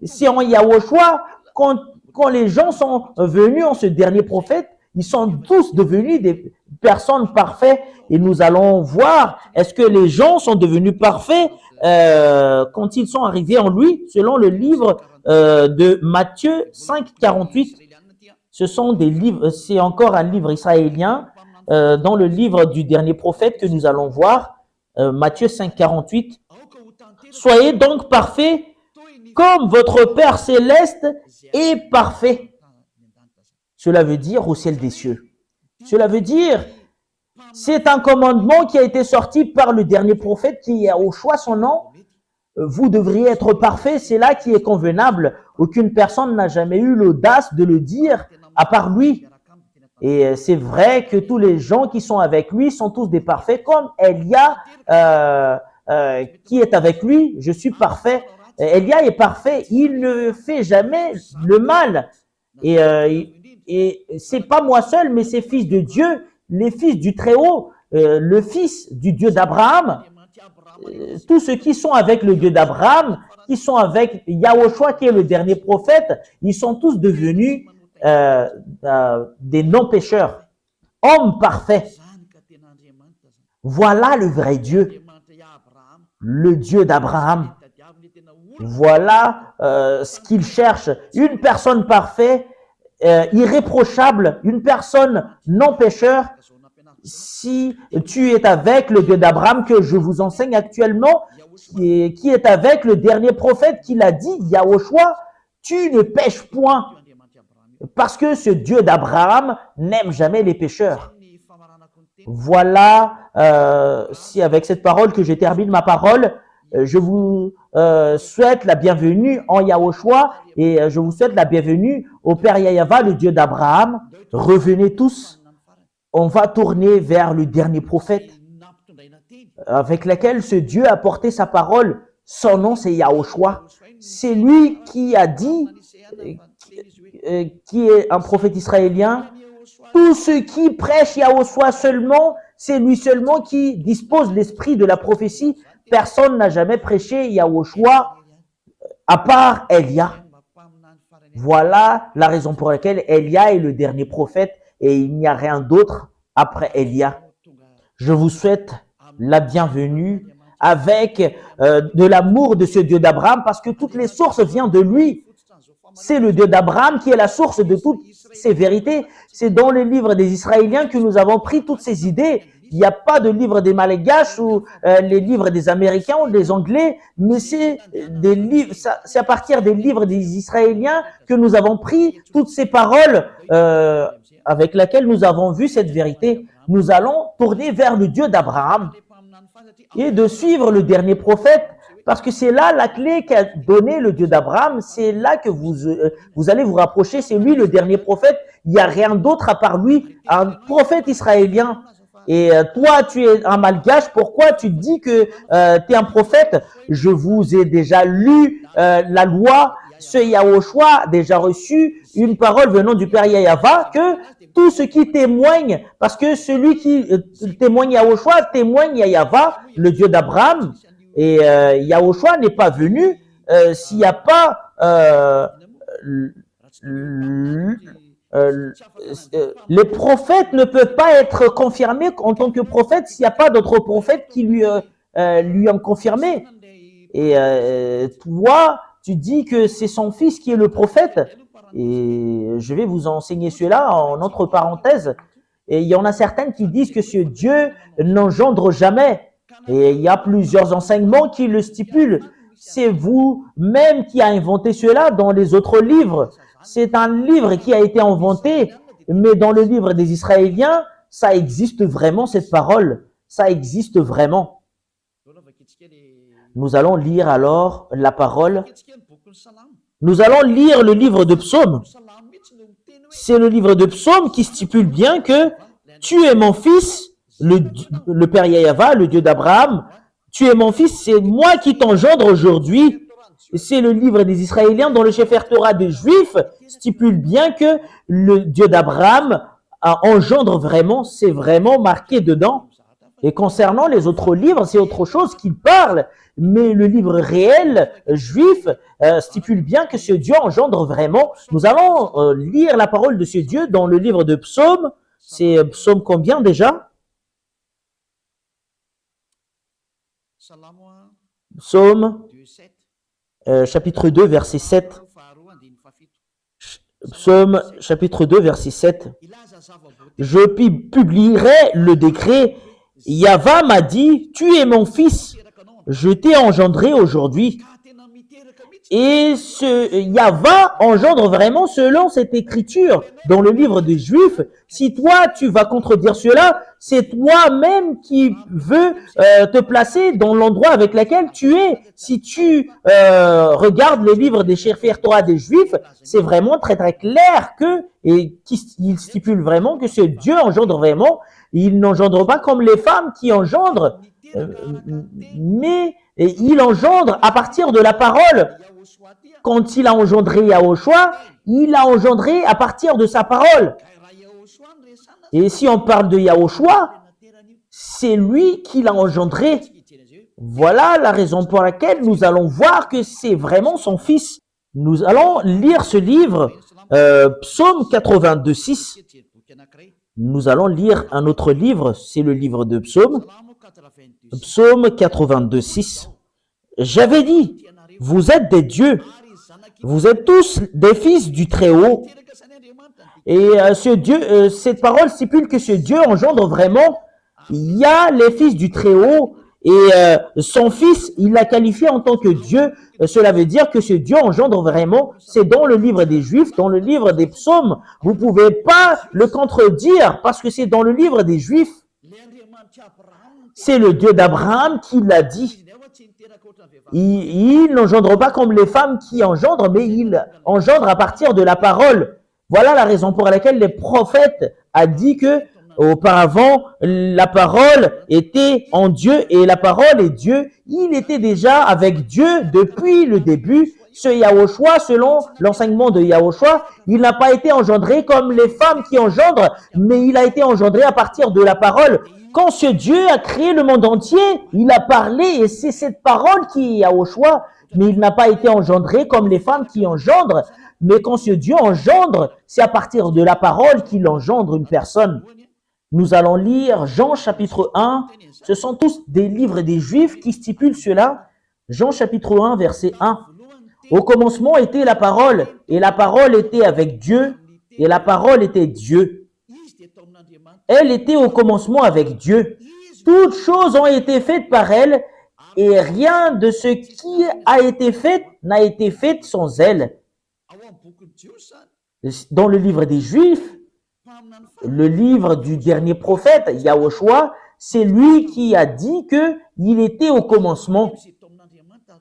C'est en Yahushua, quand les gens sont venus en ce dernier prophète, ils sont tous devenus des personnes parfaites. Et nous allons voir, est-ce que les gens sont devenus parfaits quand ils sont arrivés en lui, selon le livre de Matthieu 5, 48. Ce sont des livres, c'est encore un livre israélien dans le livre du dernier prophète que nous allons voir, Matthieu 5, 48. Soyez donc parfaits comme votre Père céleste est parfait. Cela veut dire au ciel des cieux. Cela veut dire, c'est un commandement qui a été sorti par le dernier prophète qui est au choix son nom. Vous devriez être parfait, c'est là qui est convenable. Aucune personne n'a jamais eu l'audace de le dire à part lui. Et c'est vrai que tous les gens qui sont avec lui sont tous des parfaits, comme Élia qui est avec lui. Je suis parfait. Élia est parfait. Il ne fait jamais le mal. Et c'est pas moi seul, mais c'est fils de Dieu, les fils du Très-Haut, le fils du Dieu d'Abraham. Tous ceux qui sont avec le Dieu d'Abraham, qui sont avec Yahushua qui est le dernier prophète, ils sont tous devenus des non-pécheurs, hommes parfaits. Voilà le vrai Dieu, le Dieu d'Abraham. Voilà ce qu'il cherche, une personne parfaite, irréprochable, une personne non-pécheur. Si tu es avec le Dieu d'Abraham que je vous enseigne actuellement, qui est avec le dernier prophète qui l'a dit, Yahushua, tu ne pêches point. Parce que ce Dieu d'Abraham n'aime jamais les pécheurs. Voilà si avec cette parole que je termine ma parole, je vous souhaite la bienvenue en Yahushua et je vous souhaite la bienvenue au Père Yahava, le Dieu d'Abraham. Revenez tous. On va tourner vers le dernier prophète avec lequel ce Dieu a porté sa parole. Son nom, c'est Yahushua. C'est lui qui a dit, qui est un prophète israélien, tous ceux qui prêchent Yahushua seulement, c'est lui seulement qui dispose l'esprit de la prophétie. Personne n'a jamais prêché Yahushua à part Elia. Voilà la raison pour laquelle Elia est le dernier prophète et il n'y a rien d'autre après Elia. Je vous souhaite la bienvenue avec de l'amour de ce Dieu d'Abraham parce que toutes les sources viennent de lui. C'est le Dieu d'Abraham qui est la source de toutes ces vérités. C'est dans le livre des Israéliens que nous avons pris toutes ces idées. Il n'y a pas de livre des Malgaches ou les livres des Américains ou des Anglais, mais c'est des livres. C'est à partir des livres des Israéliens que nous avons pris toutes ces paroles avec lesquelles nous avons vu cette vérité. Nous allons tourner vers le Dieu d'Abraham et de suivre le dernier prophète, parce que c'est là la clé qu'a donné le Dieu d'Abraham. C'est là que vous allez vous rapprocher. C'est lui le dernier prophète. Il n'y a rien d'autre à part lui, un prophète israélien. Et toi, tu es un malgache. Pourquoi tu dis que tu es un prophète? Je vous ai déjà lu la loi. Ce Yahushua a déjà reçu une parole venant du Père Yahava que tout ce qui témoigne, parce que celui qui témoigne Yahushua témoigne Yahava, le Dieu d'Abraham. Et Yahushua n'est pas venu s'il n'y a pas les prophètes ne peuvent pas être confirmés en tant que prophètes s'il n'y a pas d'autres prophètes qui lui ont confirmé. Et toi, tu dis que c'est son fils qui est le prophète. Et je vais vous enseigner cela en entre parenthèses. Et il y en a certaines qui disent que ce Dieu n'engendre jamais. Et il y a plusieurs enseignements qui le stipulent. C'est vous-même qui a inventé cela dans les autres livres. C'est un livre qui a été inventé, mais dans le livre des Israéliens, ça existe vraiment cette parole. Ça existe vraiment. Nous allons lire alors la parole. Nous allons lire le livre de Psaume. C'est le livre de Psaume qui stipule bien que tu es mon fils, le Père Yahava, le Dieu d'Abraham. Tu es mon fils, c'est moi qui t'engendre aujourd'hui. C'est le livre des Israéliens dont le Sefer Torah des Juifs stipule bien que le Dieu d'Abraham engendre vraiment, c'est vraiment marqué dedans. Et concernant les autres livres, c'est autre chose qu'il parle. Mais le livre réel juif stipule bien que ce Dieu engendre vraiment. Nous allons lire la parole de ce Dieu dans le livre de Psaume. C'est Psaume combien déjà? Psaume chapitre 2, verset 7. Psaume chapitre 2, verset 7. Je publierai le décret. Yahva m'a dit, tu es mon fils, je t'ai engendré aujourd'hui. Et ce Yahva engendre vraiment selon cette écriture dans le livre des Juifs. Si toi, tu vas contredire cela, c'est toi-même qui veux te placer dans l'endroit avec lequel tu es. Si tu regardes le livre des Sefer Torah des Juifs, c'est vraiment très très clair que, et il stipule vraiment que ce Dieu engendre vraiment. Il n'engendre pas comme les femmes qui engendrent, mais il engendre à partir de la parole. Quand il a engendré Yahushua, il a engendré à partir de sa parole. Et si on parle de Yahushua, c'est lui qui l'a engendré. Voilà la raison pour laquelle nous allons voir que c'est vraiment son fils. Nous allons lire ce livre, Psaume 82, 6. Nous allons lire un autre livre, c'est le livre de Psaume. Psaume 82, 6. J'avais dit, vous êtes des dieux, vous êtes tous des fils du Très-Haut. Et ce Dieu, cette parole stipule que ce Dieu engendre vraiment. Il y a les fils du Très-Haut et son fils, il l'a qualifié en tant que Dieu. Cela veut dire que ce Dieu engendre vraiment. C'est dans le livre des Juifs, dans le livre des Psaumes. Vous pouvez pas le contredire parce que c'est dans le livre des Juifs. C'est le Dieu d'Abraham qui l'a dit. Il n'engendre pas comme les femmes qui engendrent, mais il engendre à partir de la parole. Voilà la raison pour laquelle les prophètes a dit que auparavant, la parole était en Dieu et la parole est Dieu. Il était déjà avec Dieu depuis le début. Ce Yahushua, selon l'enseignement de Yahushua, il n'a pas été engendré comme les femmes qui engendrent, mais il a été engendré à partir de la parole. Quand ce Dieu a créé le monde entier, il a parlé et c'est cette parole qui est Yahushua, mais il n'a pas été engendré comme les femmes qui engendrent. Mais quand ce Dieu engendre, c'est à partir de la parole qu'il engendre une personne. Nous allons lire Jean chapitre 1. Ce sont tous des livres des Juifs qui stipulent cela. Jean chapitre 1, verset 1. Au commencement était la parole, et la parole était avec Dieu, et la parole était Dieu. Elle était au commencement avec Dieu. Toutes choses ont été faites par elle, et rien de ce qui a été fait n'a été fait sans elle. Dans le livre des Juifs, le livre du dernier prophète, Yahushua, c'est lui qui a dit qu'il était au commencement.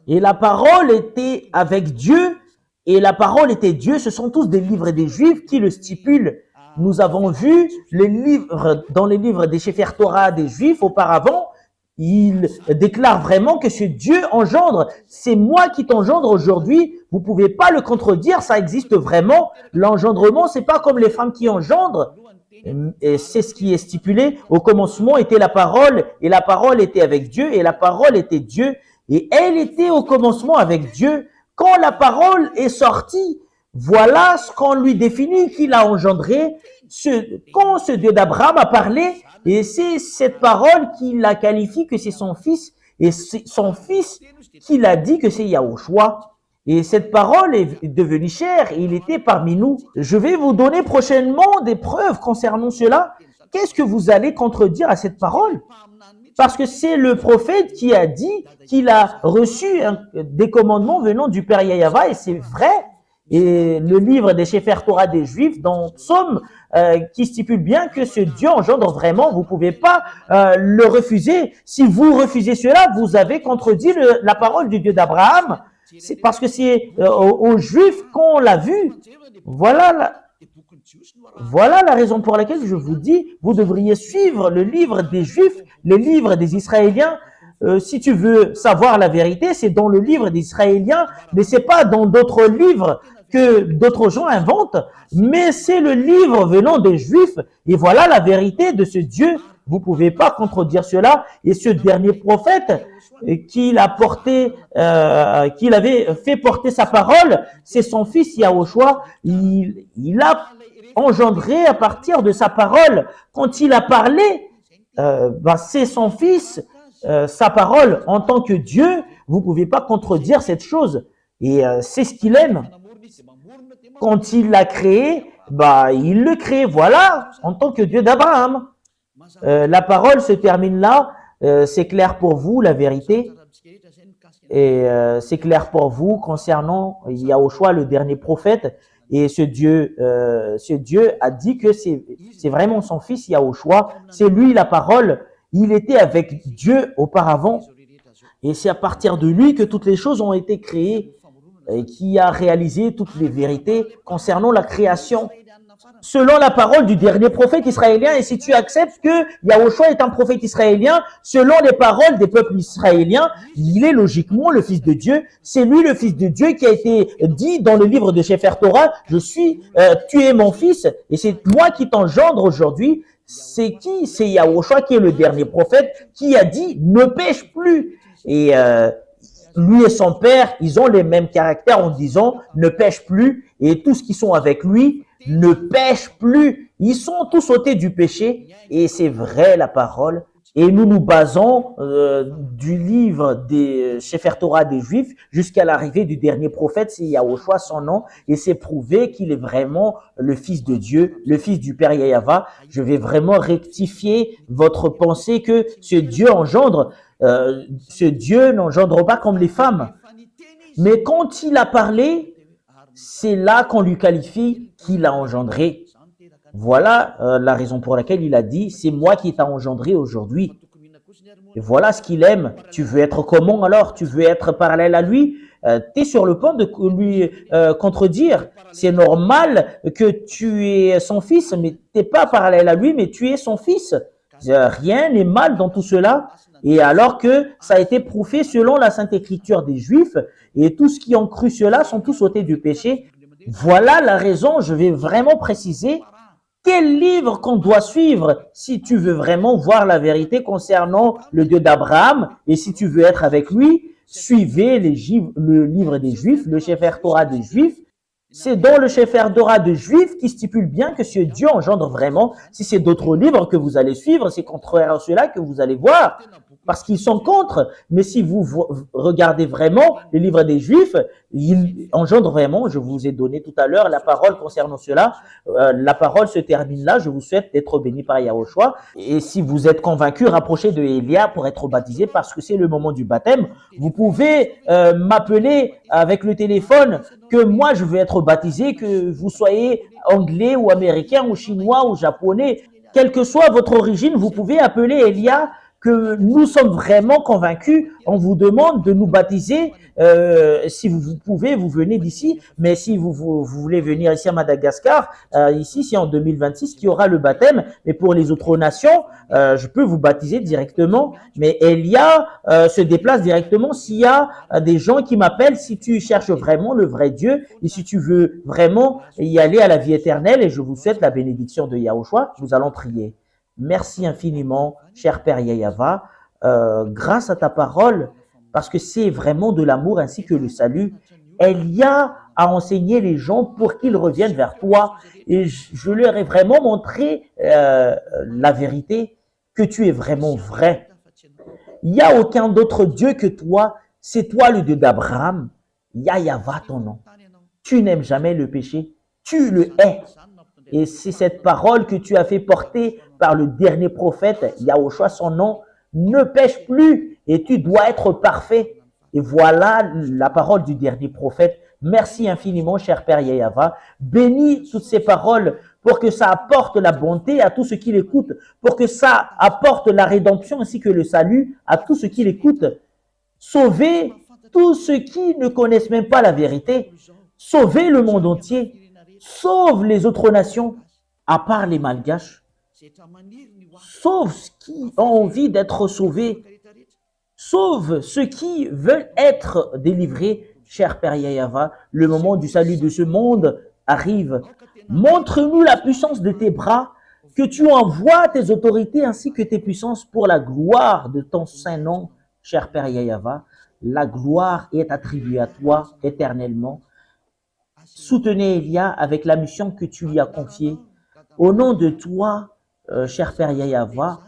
Et la parole était avec Dieu, et la parole était Dieu. Ce sont tous des livres des Juifs qui le stipulent. Nous avons vu les livres, dans les livres des Sefer Torah des Juifs auparavant, il déclare vraiment que ce Dieu engendre. C'est moi qui t'engendre aujourd'hui. Vous pouvez pas le contredire, ça existe vraiment. L'engendrement, c'est pas comme les femmes qui engendrent. Et c'est ce qui est stipulé. Au commencement était la parole, et la parole était avec Dieu, et la parole était Dieu. Et elle était au commencement avec Dieu. Quand la parole est sortie, voilà ce qu'on lui définit qu'il a engendré. Quand ce Dieu d'Abraham a parlé, et c'est cette parole qui la qualifie que c'est son fils, et c'est son fils qui l'a dit que c'est Yahushua. Et cette parole est devenue chair, et il était parmi nous. Je vais vous donner prochainement des preuves concernant cela. Qu'est-ce que vous allez contredire à cette parole? Parce que c'est le prophète qui a dit qu'il a reçu des commandements venant du Père Yahava, et c'est vrai. Et le livre des Sefer Torah des Juifs, dans Psaume, qui stipule bien que ce Dieu engendre vraiment, vous pouvez pas le refuser. Si vous refusez cela, vous avez contredit la parole du Dieu d'Abraham. C'est parce que c'est aux Juifs qu'on l'a vu. Voilà la raison pour laquelle je vous dis, vous devriez suivre le livre des Juifs, les livres des Israéliens. Si tu veux savoir la vérité, c'est dans le livre des Israéliens, mais c'est pas dans d'autres livres que d'autres gens inventent, mais c'est le livre venant des Juifs. Et voilà la vérité de ce Dieu. Vous pouvez pas contredire cela. Et ce dernier prophète qu'il avait fait porter sa parole, c'est son fils Yahushua. Il a engendré à partir de sa parole. Quand il a parlé, c'est son fils, sa parole en tant que Dieu. Vous pouvez pas contredire cette chose. Et c'est ce qu'il aime. Quand il l'a créé, il le crée. Voilà, en tant que Dieu d'Abraham. La parole se termine là. C'est clair pour vous, la vérité. Et c'est clair pour vous concernant Yahushua, le dernier prophète. Et ce Dieu a dit que c'est vraiment son fils Yahushua. C'est lui la parole. Il était avec Dieu auparavant. Et c'est à partir de lui que toutes les choses ont été créées. Et qui a réalisé toutes les vérités concernant la création. Selon la parole du dernier prophète israélien, et si tu acceptes que Yahushua est un prophète israélien, selon les paroles des peuples israéliens, il est logiquement le fils de Dieu. C'est lui le fils de Dieu qui a été dit dans le livre de Sefer Torah, tu es mon fils, et c'est moi qui t'engendre aujourd'hui. C'est qui? C'est Yahushua qui est le dernier prophète, qui a dit, ne pêche plus. Et lui et son père, ils ont les mêmes caractères en disant, ne pêche plus, et tous qui sont avec lui, ne pêchent plus. Ils sont tous ôtés du péché, et c'est vrai la parole. Et nous nous basons du livre des Sefer Torah des Juifs jusqu'à l'arrivée du dernier prophète, c'est Yahushua son nom, et c'est prouvé qu'il est vraiment le fils de Dieu, le fils du Père Yahava. Je vais vraiment rectifier votre pensée que ce Dieu engendre. Ce Dieu n'engendre pas comme les femmes. Mais quand il a parlé, c'est là qu'on lui qualifie qu'il a engendré. Voilà la raison pour laquelle il a dit, c'est moi qui t'a engendré aujourd'hui. Et voilà ce qu'il aime. Tu veux être comment alors? Tu veux être parallèle à lui? Tu es sur le point de lui contredire. C'est normal que tu es son fils, mais tu n'es pas parallèle à lui, mais tu es son fils. Rien n'est mal dans tout cela. Et alors que ça a été prouvé selon la Sainte Écriture des Juifs, et tous qui ont cru cela sont tous ôtés du péché. Voilà la raison, je vais vraiment préciser quel livre qu'on doit suivre si tu veux vraiment voir la vérité concernant le Dieu d'Abraham et si tu veux être avec lui, suivez le livre des Juifs, le Sefer Torah des Juifs. C'est dans le Sefer Torah des Juifs qui stipule bien que ce Dieu engendre vraiment. Si c'est d'autres livres que vous allez suivre, c'est contraire à cela que vous allez voir. Parce qu'ils sont contre. Mais si vous regardez vraiment les livres des Juifs, ils engendrent vraiment, je vous ai donné tout à l'heure la parole concernant cela. La parole se termine là. Je vous souhaite d'être béni par Yahushua. Et si vous êtes convaincu, rapprochez de Elia pour être baptisé parce que c'est le moment du baptême. Vous pouvez m'appeler avec le téléphone que moi je veux être baptisé, que vous soyez anglais ou américain ou chinois ou japonais. Quelle que soit votre origine, vous pouvez appeler Elia que nous sommes vraiment convaincus. On vous demande de nous baptiser. Si vous pouvez, vous venez d'ici. Mais si vous voulez venir ici à Madagascar, ici, c'est en 2026 qu'il y aura le baptême. Mais pour les autres nations, je peux vous baptiser directement. Mais Elia se déplace directement s'il y a des gens qui m'appellent, si tu cherches vraiment le vrai Dieu et si tu veux vraiment y aller à la vie éternelle. Et je vous souhaite la bénédiction de Yahushua. Nous allons prier. Merci infiniment, cher Père Yahava, grâce à ta parole, parce que c'est vraiment de l'amour ainsi que le salut. Elia a enseigné les gens pour qu'ils reviennent vers toi et je leur ai vraiment montré la vérité, que tu es vraiment vrai. Il n'y a aucun d'autre Dieu que toi, c'est toi le Dieu d'Abraham. Yahava ton nom. Tu n'aimes jamais le péché, tu le hais. Et c'est cette parole que tu as fait porter par le dernier prophète, Yahushua, son nom, ne pêche plus et tu dois être parfait. Et voilà la parole du dernier prophète. Merci infiniment, cher Père Yahava. Bénis toutes ces paroles pour que ça apporte la bonté à tous ceux qui l'écoutent, pour que ça apporte la rédemption ainsi que le salut à tous ceux qui l'écoutent. Sauvez tous ceux qui ne connaissent même pas la vérité. Sauvez le monde entier. Sauve les autres nations, à part les Malgaches. Sauve ceux qui ont envie d'être sauvés. Sauve ceux qui veulent être délivrés. Cher Père Yahava, le moment du salut de ce monde arrive. Montre-nous la puissance de tes bras, que tu envoies tes autorités ainsi que tes puissances pour la gloire de ton saint nom, cher Père Yahava. La gloire est attribuée à toi éternellement. Soutenez Elia avec la mission que tu lui as confiée. Au nom de toi, cher Père Yahava,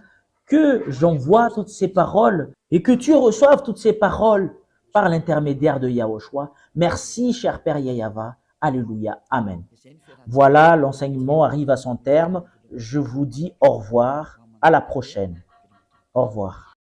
que j'envoie toutes ces paroles et que tu reçoives toutes ces paroles par l'intermédiaire de Yahushua. Merci, cher Père Yahava. Alléluia. Amen. Voilà, l'enseignement arrive à son terme. Je vous dis au revoir. À la prochaine. Au revoir.